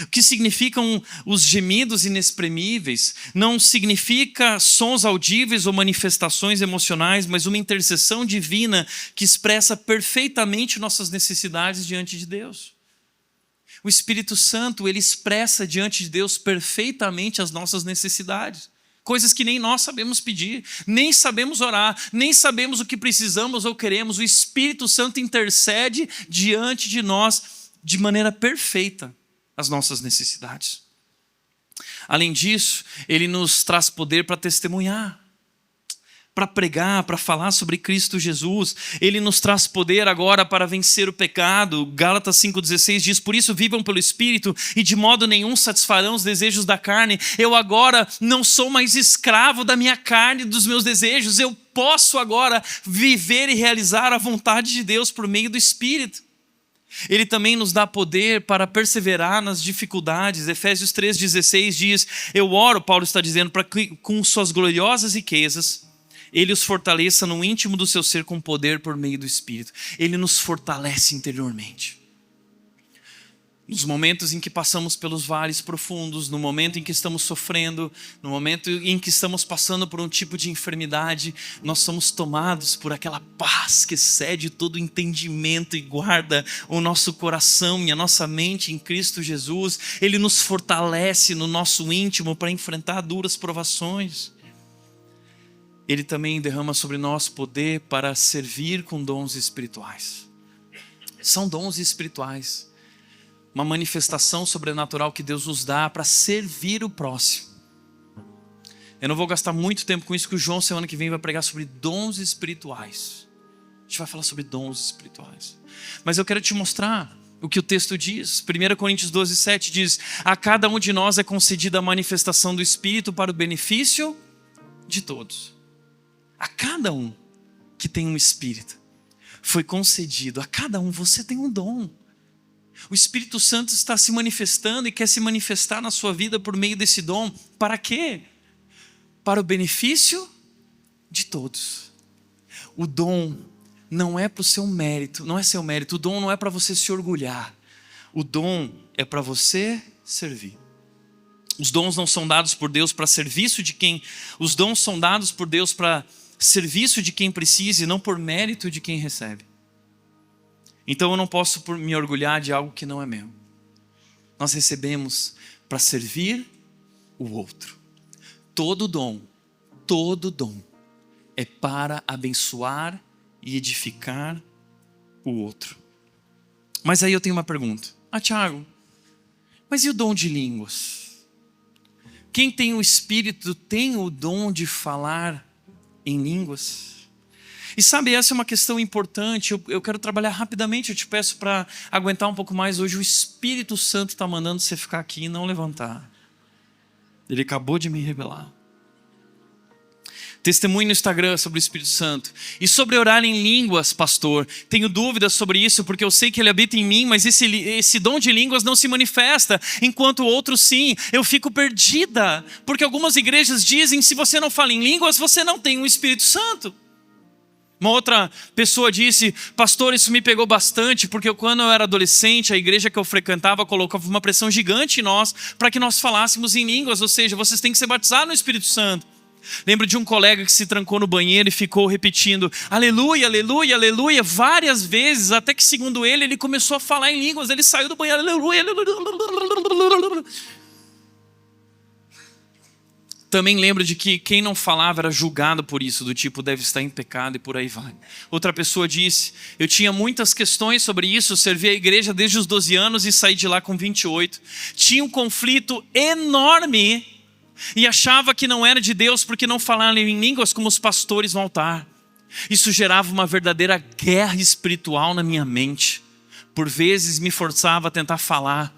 Speaker 1: O que significam os gemidos inexprimíveis? Não significa sons audíveis ou manifestações emocionais, mas uma intercessão divina que expressa perfeitamente nossas necessidades diante de Deus. O Espírito Santo, ele expressa diante de Deus perfeitamente as nossas necessidades. Coisas que nem nós sabemos pedir, nem sabemos orar, nem sabemos o que precisamos ou queremos. O Espírito Santo intercede diante de nós de maneira perfeita as nossas necessidades. Além disso, ele nos traz poder para testemunhar, para pregar, para falar sobre Cristo Jesus. Ele nos traz poder agora para vencer o pecado. Gálatas 5:16 diz: por isso vivam pelo Espírito e de modo nenhum satisfarão os desejos da carne. Eu agora não sou mais escravo da minha carne e dos meus desejos. Eu posso agora viver e realizar a vontade de Deus por meio do Espírito. Ele também nos dá poder para perseverar nas dificuldades. Efésios 3:16 diz: eu oro, Paulo está dizendo, para que com suas gloriosas riquezas ele os fortaleça no íntimo do seu ser com poder por meio do Espírito. Ele nos fortalece interiormente. Nos momentos em que passamos pelos vales profundos, no momento em que estamos sofrendo, no momento em que estamos passando por um tipo de enfermidade, nós somos tomados por aquela paz que excede todo entendimento e guarda o nosso coração e a nossa mente em Cristo Jesus. Ele nos fortalece no nosso íntimo para enfrentar duras provações. Ele também derrama sobre nós poder para servir com dons espirituais. São dons espirituais. Uma manifestação sobrenatural que Deus nos dá para servir o próximo. Eu não vou gastar muito tempo com isso, que o João semana que vem vai pregar sobre dons espirituais. A gente vai falar sobre dons espirituais. Mas eu quero te mostrar o que o texto diz. 1 Coríntios 12:7 diz: a cada um de nós é concedida a manifestação do Espírito para o benefício de todos. A cada um que tem um Espírito foi concedido. A cada um você tem um dom. O Espírito Santo está se manifestando e quer se manifestar na sua vida por meio desse dom. Para quê? Para o benefício de todos. O dom não é para o seu mérito, não é seu mérito. O dom não é para você se orgulhar. O dom é para você servir. Os dons não são dados por Deus para serviço de quem... Os dons são dados por Deus para serviço de quem precisa e não por mérito de quem recebe. Então eu não posso me orgulhar de algo que não é meu. Nós recebemos para servir o outro. Todo dom é para abençoar e edificar o outro. Mas aí eu tenho uma pergunta. Tiago, mas e o dom de línguas? Quem tem o Espírito tem o dom de falar em línguas? E sabe, essa é uma questão importante. Eu quero trabalhar rapidamente. Eu te peço para aguentar um pouco mais. Hoje o Espírito Santo está mandando você ficar aqui e não levantar. Ele acabou de me revelar. Testemunho no Instagram sobre o Espírito Santo. E sobre orar em línguas, pastor. Tenho dúvidas sobre isso, porque eu sei que ele habita em mim, mas esse dom de línguas não se manifesta, enquanto o outro sim. Eu fico perdida, porque algumas igrejas dizem, se você não fala em línguas, você não tem o Espírito Santo. Uma outra pessoa disse, pastor, isso me pegou bastante, porque quando eu era adolescente, a igreja que eu frequentava colocava uma pressão gigante em nós, para que nós falássemos em línguas, ou seja, vocês têm que ser batizados no Espírito Santo. Lembro de um colega que se trancou no banheiro e ficou repetindo aleluia, aleluia, aleluia várias vezes, até que segundo ele começou a falar em línguas. Ele saiu do banheiro, aleluia, aleluia. Também lembro de que quem não falava era julgado por isso, do tipo deve estar em pecado e por aí vai. Outra pessoa disse, eu tinha muitas questões sobre isso, servi a igreja desde os 12 anos e saí de lá com 28. Tinha um conflito enorme e achava que não era de Deus porque não falavam em línguas como os pastores no altar. Isso gerava uma verdadeira guerra espiritual na minha mente. Por vezes me forçava a tentar falar,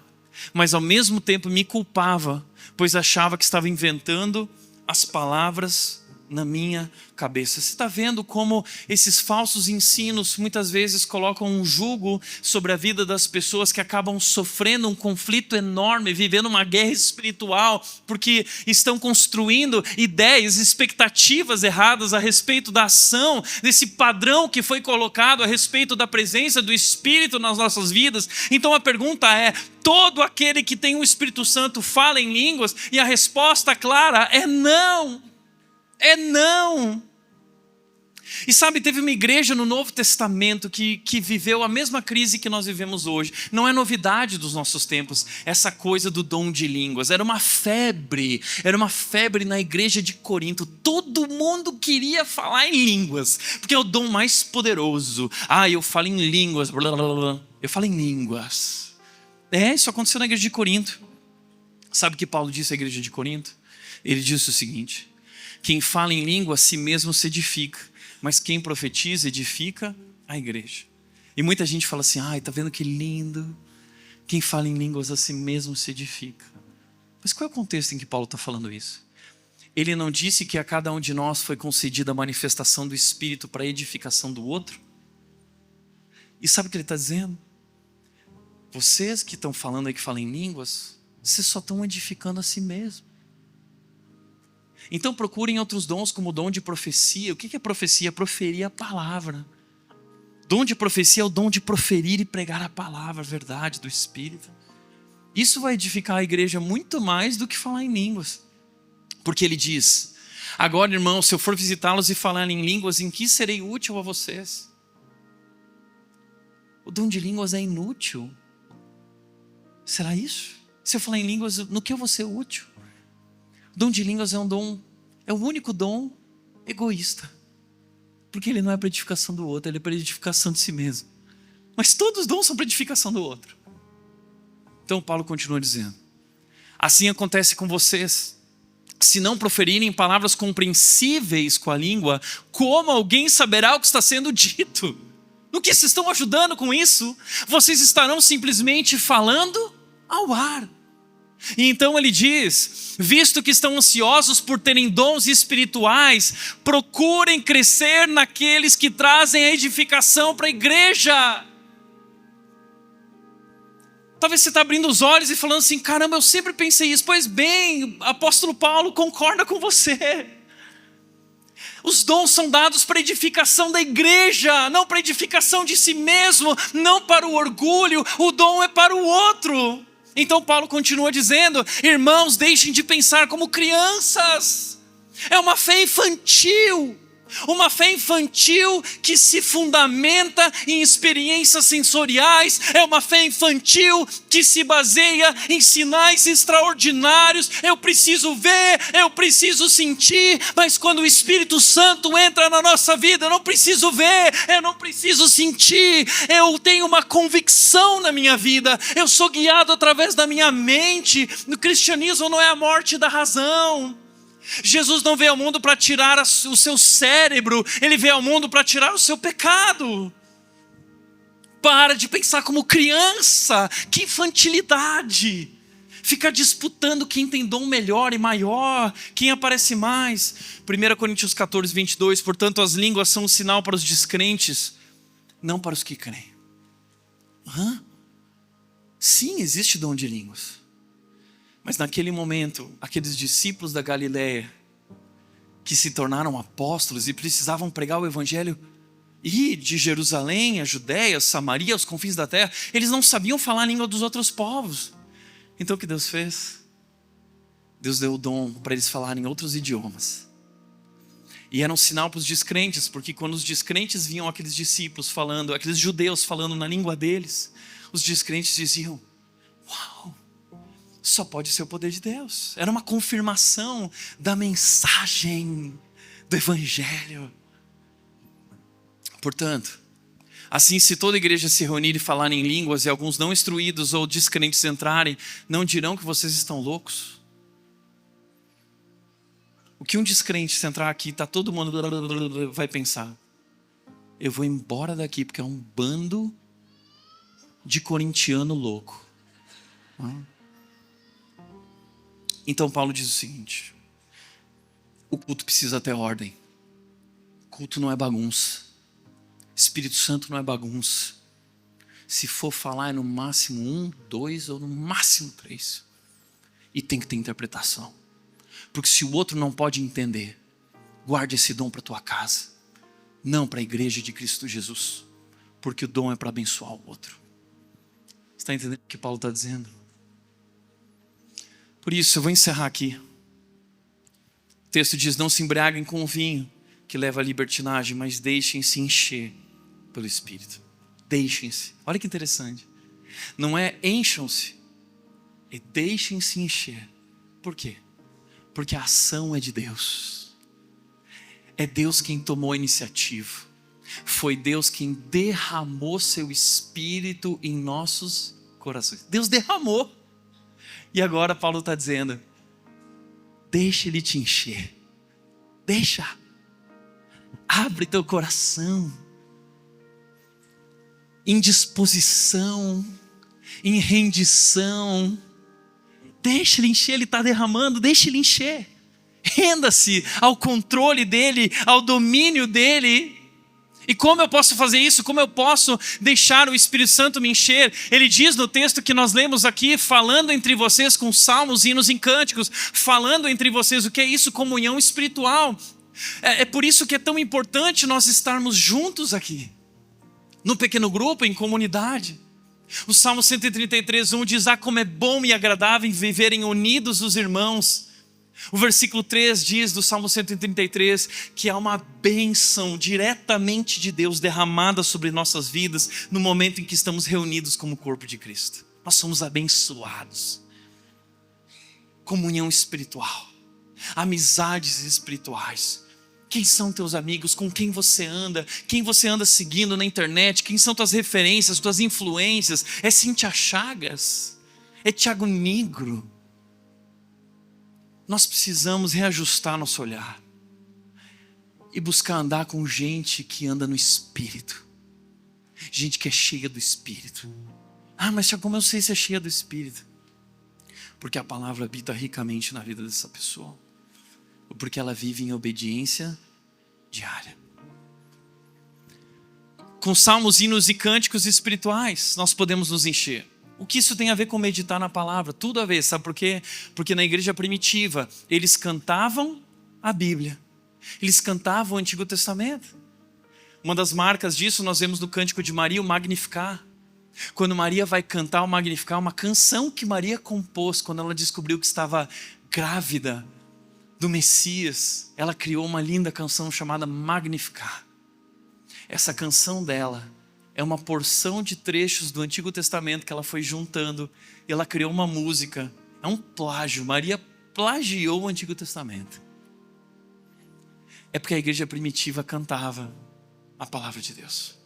Speaker 1: mas ao mesmo tempo me culpava, pois achava que estava inventando as palavras na minha cabeça. Você está vendo como esses falsos ensinos muitas vezes colocam um jugo sobre a vida das pessoas que acabam sofrendo um conflito enorme, vivendo uma guerra espiritual, porque estão construindo ideias, expectativas erradas a respeito da ação, desse padrão que foi colocado a respeito da presença do Espírito nas nossas vidas. Então a pergunta é, todo aquele que tem o Espírito Santo fala em línguas? E a resposta clara é não. É não. E sabe, teve uma igreja no Novo Testamento que viveu a mesma crise que nós vivemos hoje. Não é novidade dos nossos tempos, essa coisa do dom de línguas. Era uma febre na igreja de Corinto. Todo mundo queria falar em línguas, porque é o dom mais poderoso. Eu falo em línguas, blá, blá, blá. Eu falo em línguas. Isso aconteceu na igreja de Corinto. Sabe o que Paulo disse à igreja de Corinto? Ele disse o seguinte: quem fala em língua a si mesmo se edifica, mas quem profetiza edifica a igreja. E muita gente fala assim, tá vendo que lindo? Quem fala em línguas a si mesmo se edifica. Mas qual é o contexto em que Paulo está falando isso? Ele não disse que a cada um de nós foi concedida a manifestação do Espírito para a edificação do outro? E sabe o que ele está dizendo? Vocês que estão falando aí que falam em línguas, vocês só estão edificando a si mesmo. Então procurem outros dons como o dom de profecia. O que é profecia? Proferir a palavra. Dom de profecia é o dom de proferir e pregar a palavra, a verdade do Espírito. Isso vai edificar a igreja muito mais do que falar em línguas. Porque ele diz, agora irmãos, se eu for visitá-los e falar em línguas, em que serei útil a vocês? O dom de línguas é inútil. Será isso? Se eu falar em línguas, no que eu vou ser útil? O dom de línguas é um dom, é o único dom egoísta. Porque ele não é para edificação do outro, ele é para edificação de si mesmo. Mas todos os dons são para edificação do outro. Então Paulo continua dizendo, assim acontece com vocês. Se não proferirem palavras compreensíveis com a língua, como alguém saberá o que está sendo dito? No que vocês estão ajudando com isso? Vocês estarão simplesmente falando ao ar. E então ele diz, visto que estão ansiosos por terem dons espirituais, procurem crescer naqueles que trazem a edificação para a igreja. Talvez você está abrindo os olhos e falando assim, caramba, eu sempre pensei isso. Pois bem, apóstolo Paulo concorda com você. Os dons são dados para edificação da igreja, não para edificação de si mesmo, não para o orgulho. O dom é para o outro. Então Paulo continua dizendo: irmãos, deixem de pensar como crianças. É uma fé infantil. Uma fé infantil que se fundamenta em experiências sensoriais. É uma fé infantil que se baseia em sinais extraordinários. Eu preciso ver, eu preciso sentir. Mas quando o Espírito Santo entra na nossa vida, eu não preciso ver, eu não preciso sentir. Eu tenho uma convicção na minha vida. Eu sou guiado através da minha mente. O cristianismo não é a morte da razão. Jesus não veio ao mundo para tirar o seu cérebro, Ele veio ao mundo para tirar o seu pecado. Para de pensar como criança, que infantilidade. Fica disputando quem tem dom melhor e maior, quem aparece mais. 1 Coríntios 14, 22, portanto as línguas são um sinal para os descrentes, não para os que creem. Sim, existe dom de línguas. Mas naquele momento, aqueles discípulos da Galileia, que se tornaram apóstolos e precisavam pregar o evangelho, e de Jerusalém, a Judéia, Samaria, os confins da terra, eles não sabiam falar a língua dos outros povos. Então o que Deus fez? Deus deu o dom para eles falarem outros idiomas. E era um sinal para os descrentes, porque quando os descrentes viam aqueles discípulos falando, aqueles judeus falando na língua deles, os descrentes diziam: uau! Só pode ser o poder de Deus. Era uma confirmação da mensagem do evangelho. Portanto, assim, se toda igreja se reunir e falar em línguas e alguns não instruídos ou descrentes entrarem, não dirão que vocês estão loucos? O que um descrente se entrar aqui, tá todo mundo vai pensar: eu vou embora daqui porque é um bando de corintiano louco. Então Paulo diz o seguinte: o culto precisa ter ordem. Culto não é bagunça. Espírito Santo não é bagunça. Se for falar é no máximo 1, 2 ou no máximo 3. E tem que ter interpretação. Porque se o outro não pode entender, guarde esse dom para a tua casa. Não para a igreja de Cristo Jesus. Porque o dom é para abençoar o outro. Você está entendendo o que Paulo está dizendo? Por isso, eu vou encerrar aqui. O texto diz: não se embriaguem com o vinho, que leva à libertinagem, mas deixem-se encher pelo Espírito. Deixem-se. Olha que interessante. Não é encham-se, é deixem-se encher. Por quê? Porque a ação é de Deus. É Deus quem tomou a iniciativa. Foi Deus quem derramou seu Espírito em nossos corações. Deus derramou. E agora Paulo está dizendo: deixa Ele te encher. Deixa. Abre teu coração. Em disposição. Em rendição. Deixa Ele encher, Ele está derramando. Deixa Ele encher. Renda-se ao controle dEle, ao domínio dEle. E como eu posso fazer isso? Como eu posso deixar o Espírito Santo me encher? Ele diz no texto que nós lemos aqui: falando entre vocês com salmos, hinos e cânticos. Falando entre vocês. O que é isso? Comunhão espiritual. É por isso que é tão importante nós estarmos juntos aqui. No pequeno grupo, em comunidade. O Salmo 133, 1 diz: como é bom e agradável viverem unidos os irmãos. O versículo 3 diz do Salmo 133 que há uma bênção diretamente de Deus derramada sobre nossas vidas no momento em que estamos reunidos como corpo de Cristo. Nós somos abençoados. Comunhão espiritual, amizades espirituais. Quem são teus amigos? Com quem você anda? Quem você anda seguindo na internet? Quem são tuas referências, tuas influências? É Cíntia Chagas? É Tiago Negro? Nós precisamos reajustar nosso olhar e buscar andar com gente que anda no Espírito. Gente que é cheia do Espírito. Mas como eu sei se é cheia do Espírito? Porque a palavra habita ricamente na vida dessa pessoa. Ou porque ela vive em obediência diária. Com salmos, hinos e cânticos espirituais, nós podemos nos encher. O que isso tem a ver com meditar na palavra? Tudo a ver, sabe por quê? Porque na igreja primitiva, eles cantavam a Bíblia. Eles cantavam o Antigo Testamento. Uma das marcas disso nós vemos no Cântico de Maria, o Magnificar. Quando Maria vai cantar o Magnificat, uma canção que Maria compôs quando ela descobriu que estava grávida do Messias, ela criou uma linda canção chamada Magnificat. Essa canção dela é uma porção de trechos do Antigo Testamento que ela foi juntando e ela criou uma música. É um plágio. Maria plagiou o Antigo Testamento. É porque a igreja primitiva cantava a palavra de Deus.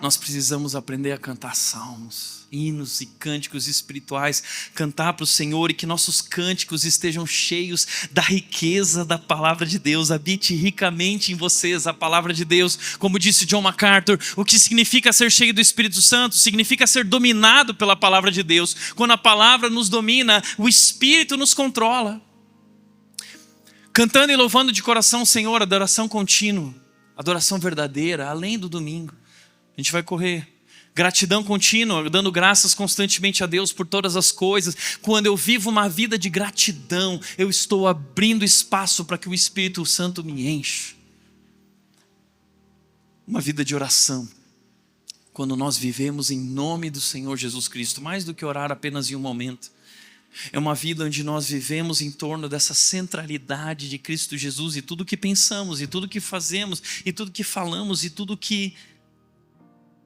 Speaker 1: Nós precisamos aprender a cantar salmos, hinos e cânticos espirituais, cantar para o Senhor, e que nossos cânticos estejam cheios da riqueza da palavra de Deus. Habite ricamente em vocês a palavra de Deus. Como disse John MacArthur, o que significa ser cheio do Espírito Santo? Significa ser dominado pela palavra de Deus. Quando a palavra nos domina, o Espírito nos controla. Cantando e louvando de coração o Senhor, adoração contínua, adoração verdadeira, além do domingo. A gente vai correr. Gratidão contínua, dando graças constantemente a Deus por todas as coisas. Quando eu vivo uma vida de gratidão, eu estou abrindo espaço para que o Espírito Santo me enche. Uma vida de oração. Quando nós vivemos em nome do Senhor Jesus Cristo, mais do que orar apenas em um momento. É uma vida onde nós vivemos em torno dessa centralidade de Cristo Jesus, e tudo que pensamos, e tudo que fazemos, e tudo que falamos, e tudo que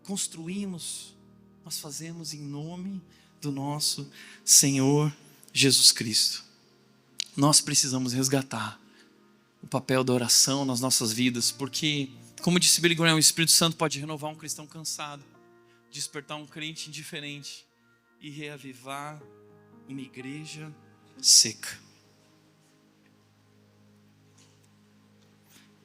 Speaker 1: construímos, nós fazemos em nome do nosso Senhor Jesus Cristo. Nós precisamos resgatar o papel da oração nas nossas vidas, porque, como disse Billy Graham, o Espírito Santo pode renovar um cristão cansado, despertar um crente indiferente e reavivar uma igreja seca.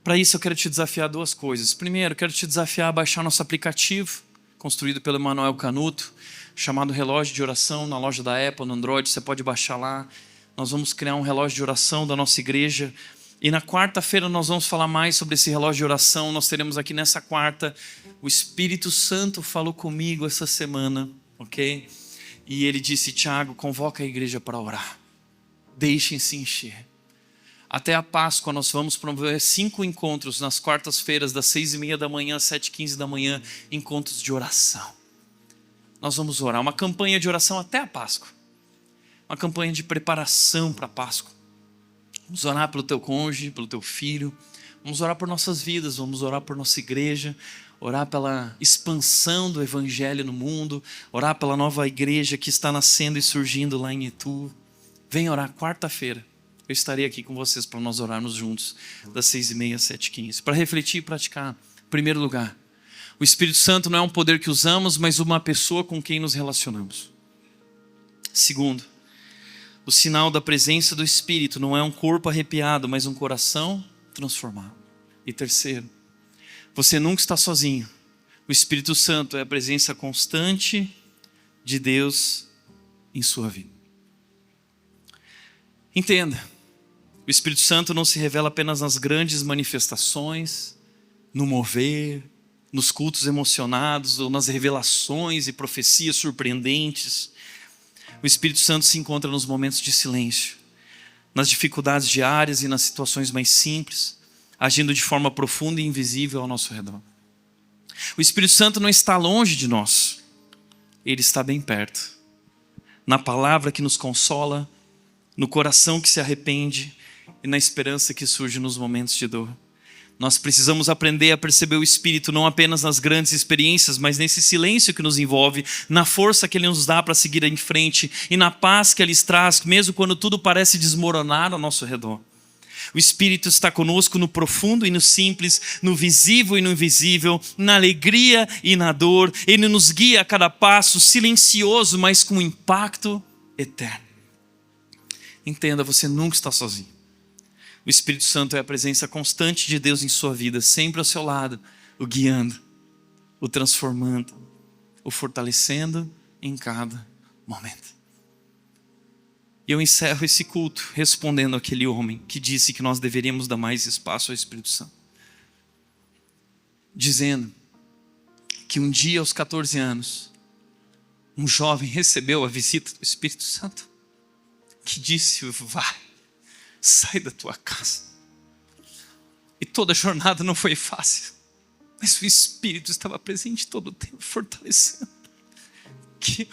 Speaker 1: Para isso eu quero te desafiar duas coisas. Primeiro, eu quero te desafiar a baixar nosso aplicativo, construído pelo Emanuel Canuto, chamado Relógio de Oração, na loja da Apple, no Android. Você pode baixar lá. Nós vamos criar um relógio de oração da nossa igreja. E na quarta-feira nós vamos falar mais sobre esse relógio de oração. Nós teremos aqui nessa quarta, o Espírito Santo falou comigo essa semana, ok? E ele disse: Tiago, convoca a igreja para orar. Deixem-se encher. Até a Páscoa nós vamos promover 5 encontros nas quartas-feiras, das 6h30 da manhã às 7h15 da manhã, encontros de oração. Nós vamos orar, uma campanha de oração até a Páscoa, uma campanha de preparação para a Páscoa. Vamos orar pelo teu cônjuge, pelo teu filho, vamos orar por nossas vidas, vamos orar por nossa igreja, orar pela expansão do Evangelho no mundo, orar pela nova igreja que está nascendo e surgindo lá em Itu. Vem orar quarta-feira. Eu estarei aqui com vocês para nós orarmos juntos, das 6h30 às 7h15, para refletir e praticar. Em primeiro lugar, o Espírito Santo não é um poder que usamos, mas uma pessoa com quem nos relacionamos. Segundo, o sinal da presença do Espírito não é um corpo arrepiado, mas um coração transformado. E terceiro, você nunca está sozinho. O Espírito Santo é a presença constante de Deus em sua vida. Entenda, o Espírito Santo não se revela apenas nas grandes manifestações, no mover, nos cultos emocionados ou nas revelações e profecias surpreendentes. O Espírito Santo se encontra nos momentos de silêncio, nas dificuldades diárias e nas situações mais simples, agindo de forma profunda e invisível ao nosso redor. O Espírito Santo não está longe de nós, ele está bem perto, na palavra que nos consola, no coração que se arrepende e na esperança que surge nos momentos de dor. Nós precisamos aprender a perceber o Espírito não apenas nas grandes experiências, mas nesse silêncio que nos envolve, na força que Ele nos dá para seguir em frente e na paz que Ele traz, mesmo quando tudo parece desmoronar ao nosso redor. O Espírito está conosco no profundo e no simples, no visível e no invisível, na alegria e na dor. Ele nos guia a cada passo, silencioso, mas com impacto eterno. Entenda, você nunca está sozinho. O Espírito Santo é a presença constante de Deus em sua vida, sempre ao seu lado, o guiando, o transformando, o fortalecendo em cada momento. E eu encerro esse culto respondendo àquele homem que disse que nós deveríamos dar mais espaço ao Espírito Santo. Dizendo que um dia, aos 14 anos, um jovem recebeu a visita do Espírito Santo, que disse: vai, sai da tua casa. E toda a jornada não foi fácil, mas o Espírito estava presente todo o tempo, fortalecendo, que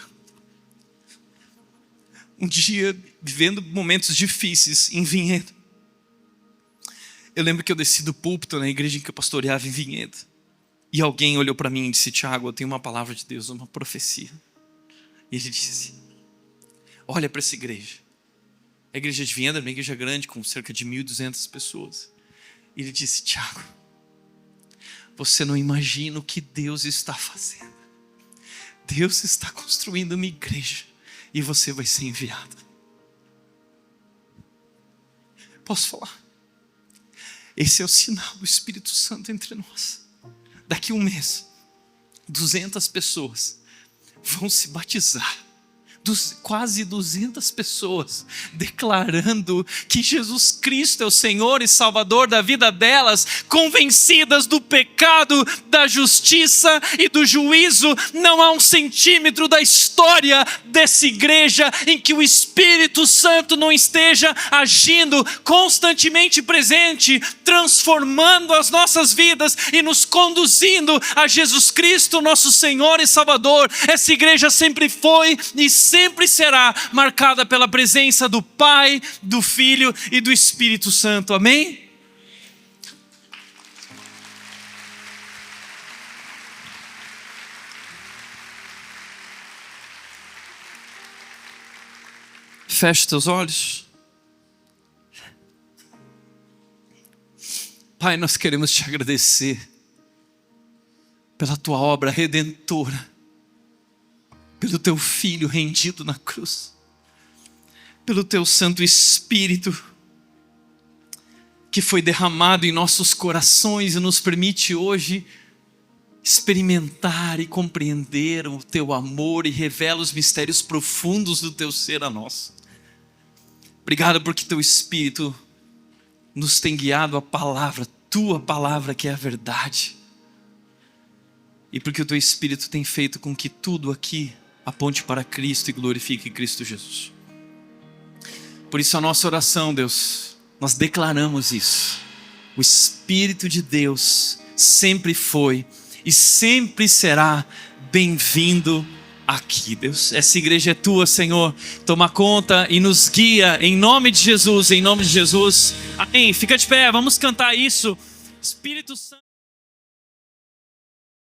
Speaker 1: um dia, vivendo momentos difíceis em Vinhedo, eu lembro que eu desci do púlpito na igreja em que eu pastoreava em Vinhedo, e alguém olhou para mim e disse: Tiago, eu tenho uma palavra de Deus, uma profecia. E ele disse: olha para essa igreja. A igreja de Vinhedo era uma igreja grande, com cerca de 1.200 pessoas. E ele disse: Tiago, você não imagina o que Deus está fazendo. Deus está construindo uma igreja e você vai ser enviado. Posso falar? Esse é o sinal do Espírito Santo entre nós. Daqui a um mês, 200 pessoas vão se batizar. Quase 200 pessoas declarando que Jesus Cristo é o Senhor e Salvador da vida delas, convencidas do pecado, da justiça e do juízo. Não há um centímetro da história dessa igreja em que o Espírito Santo não esteja agindo, constantemente presente, transformando as nossas vidas e nos conduzindo a Jesus Cristo, nosso Senhor e Salvador. Essa igreja sempre foi e sempre será marcada pela presença do Pai, do Filho e do Espírito Santo. Amém? Feche teus olhos. Pai, nós queremos te agradecer pela tua obra redentora, pelo teu Filho rendido na cruz, pelo teu Santo Espírito que foi derramado em nossos corações e nos permite hoje experimentar e compreender o teu amor e revela os mistérios profundos do teu ser a nós. Obrigado porque teu Espírito nos tem guiado a palavra, tua palavra que é a verdade. E porque o teu Espírito tem feito com que tudo aqui aponte para Cristo e glorifique Cristo Jesus. Por isso a nossa oração, Deus, nós declaramos isso. O Espírito de Deus sempre foi e sempre será bem-vindo aqui, Deus. Essa igreja é tua, Senhor. Toma conta e nos guia em nome de Jesus, em nome de Jesus. Amém. Fica de pé, vamos cantar isso. Espírito Santo.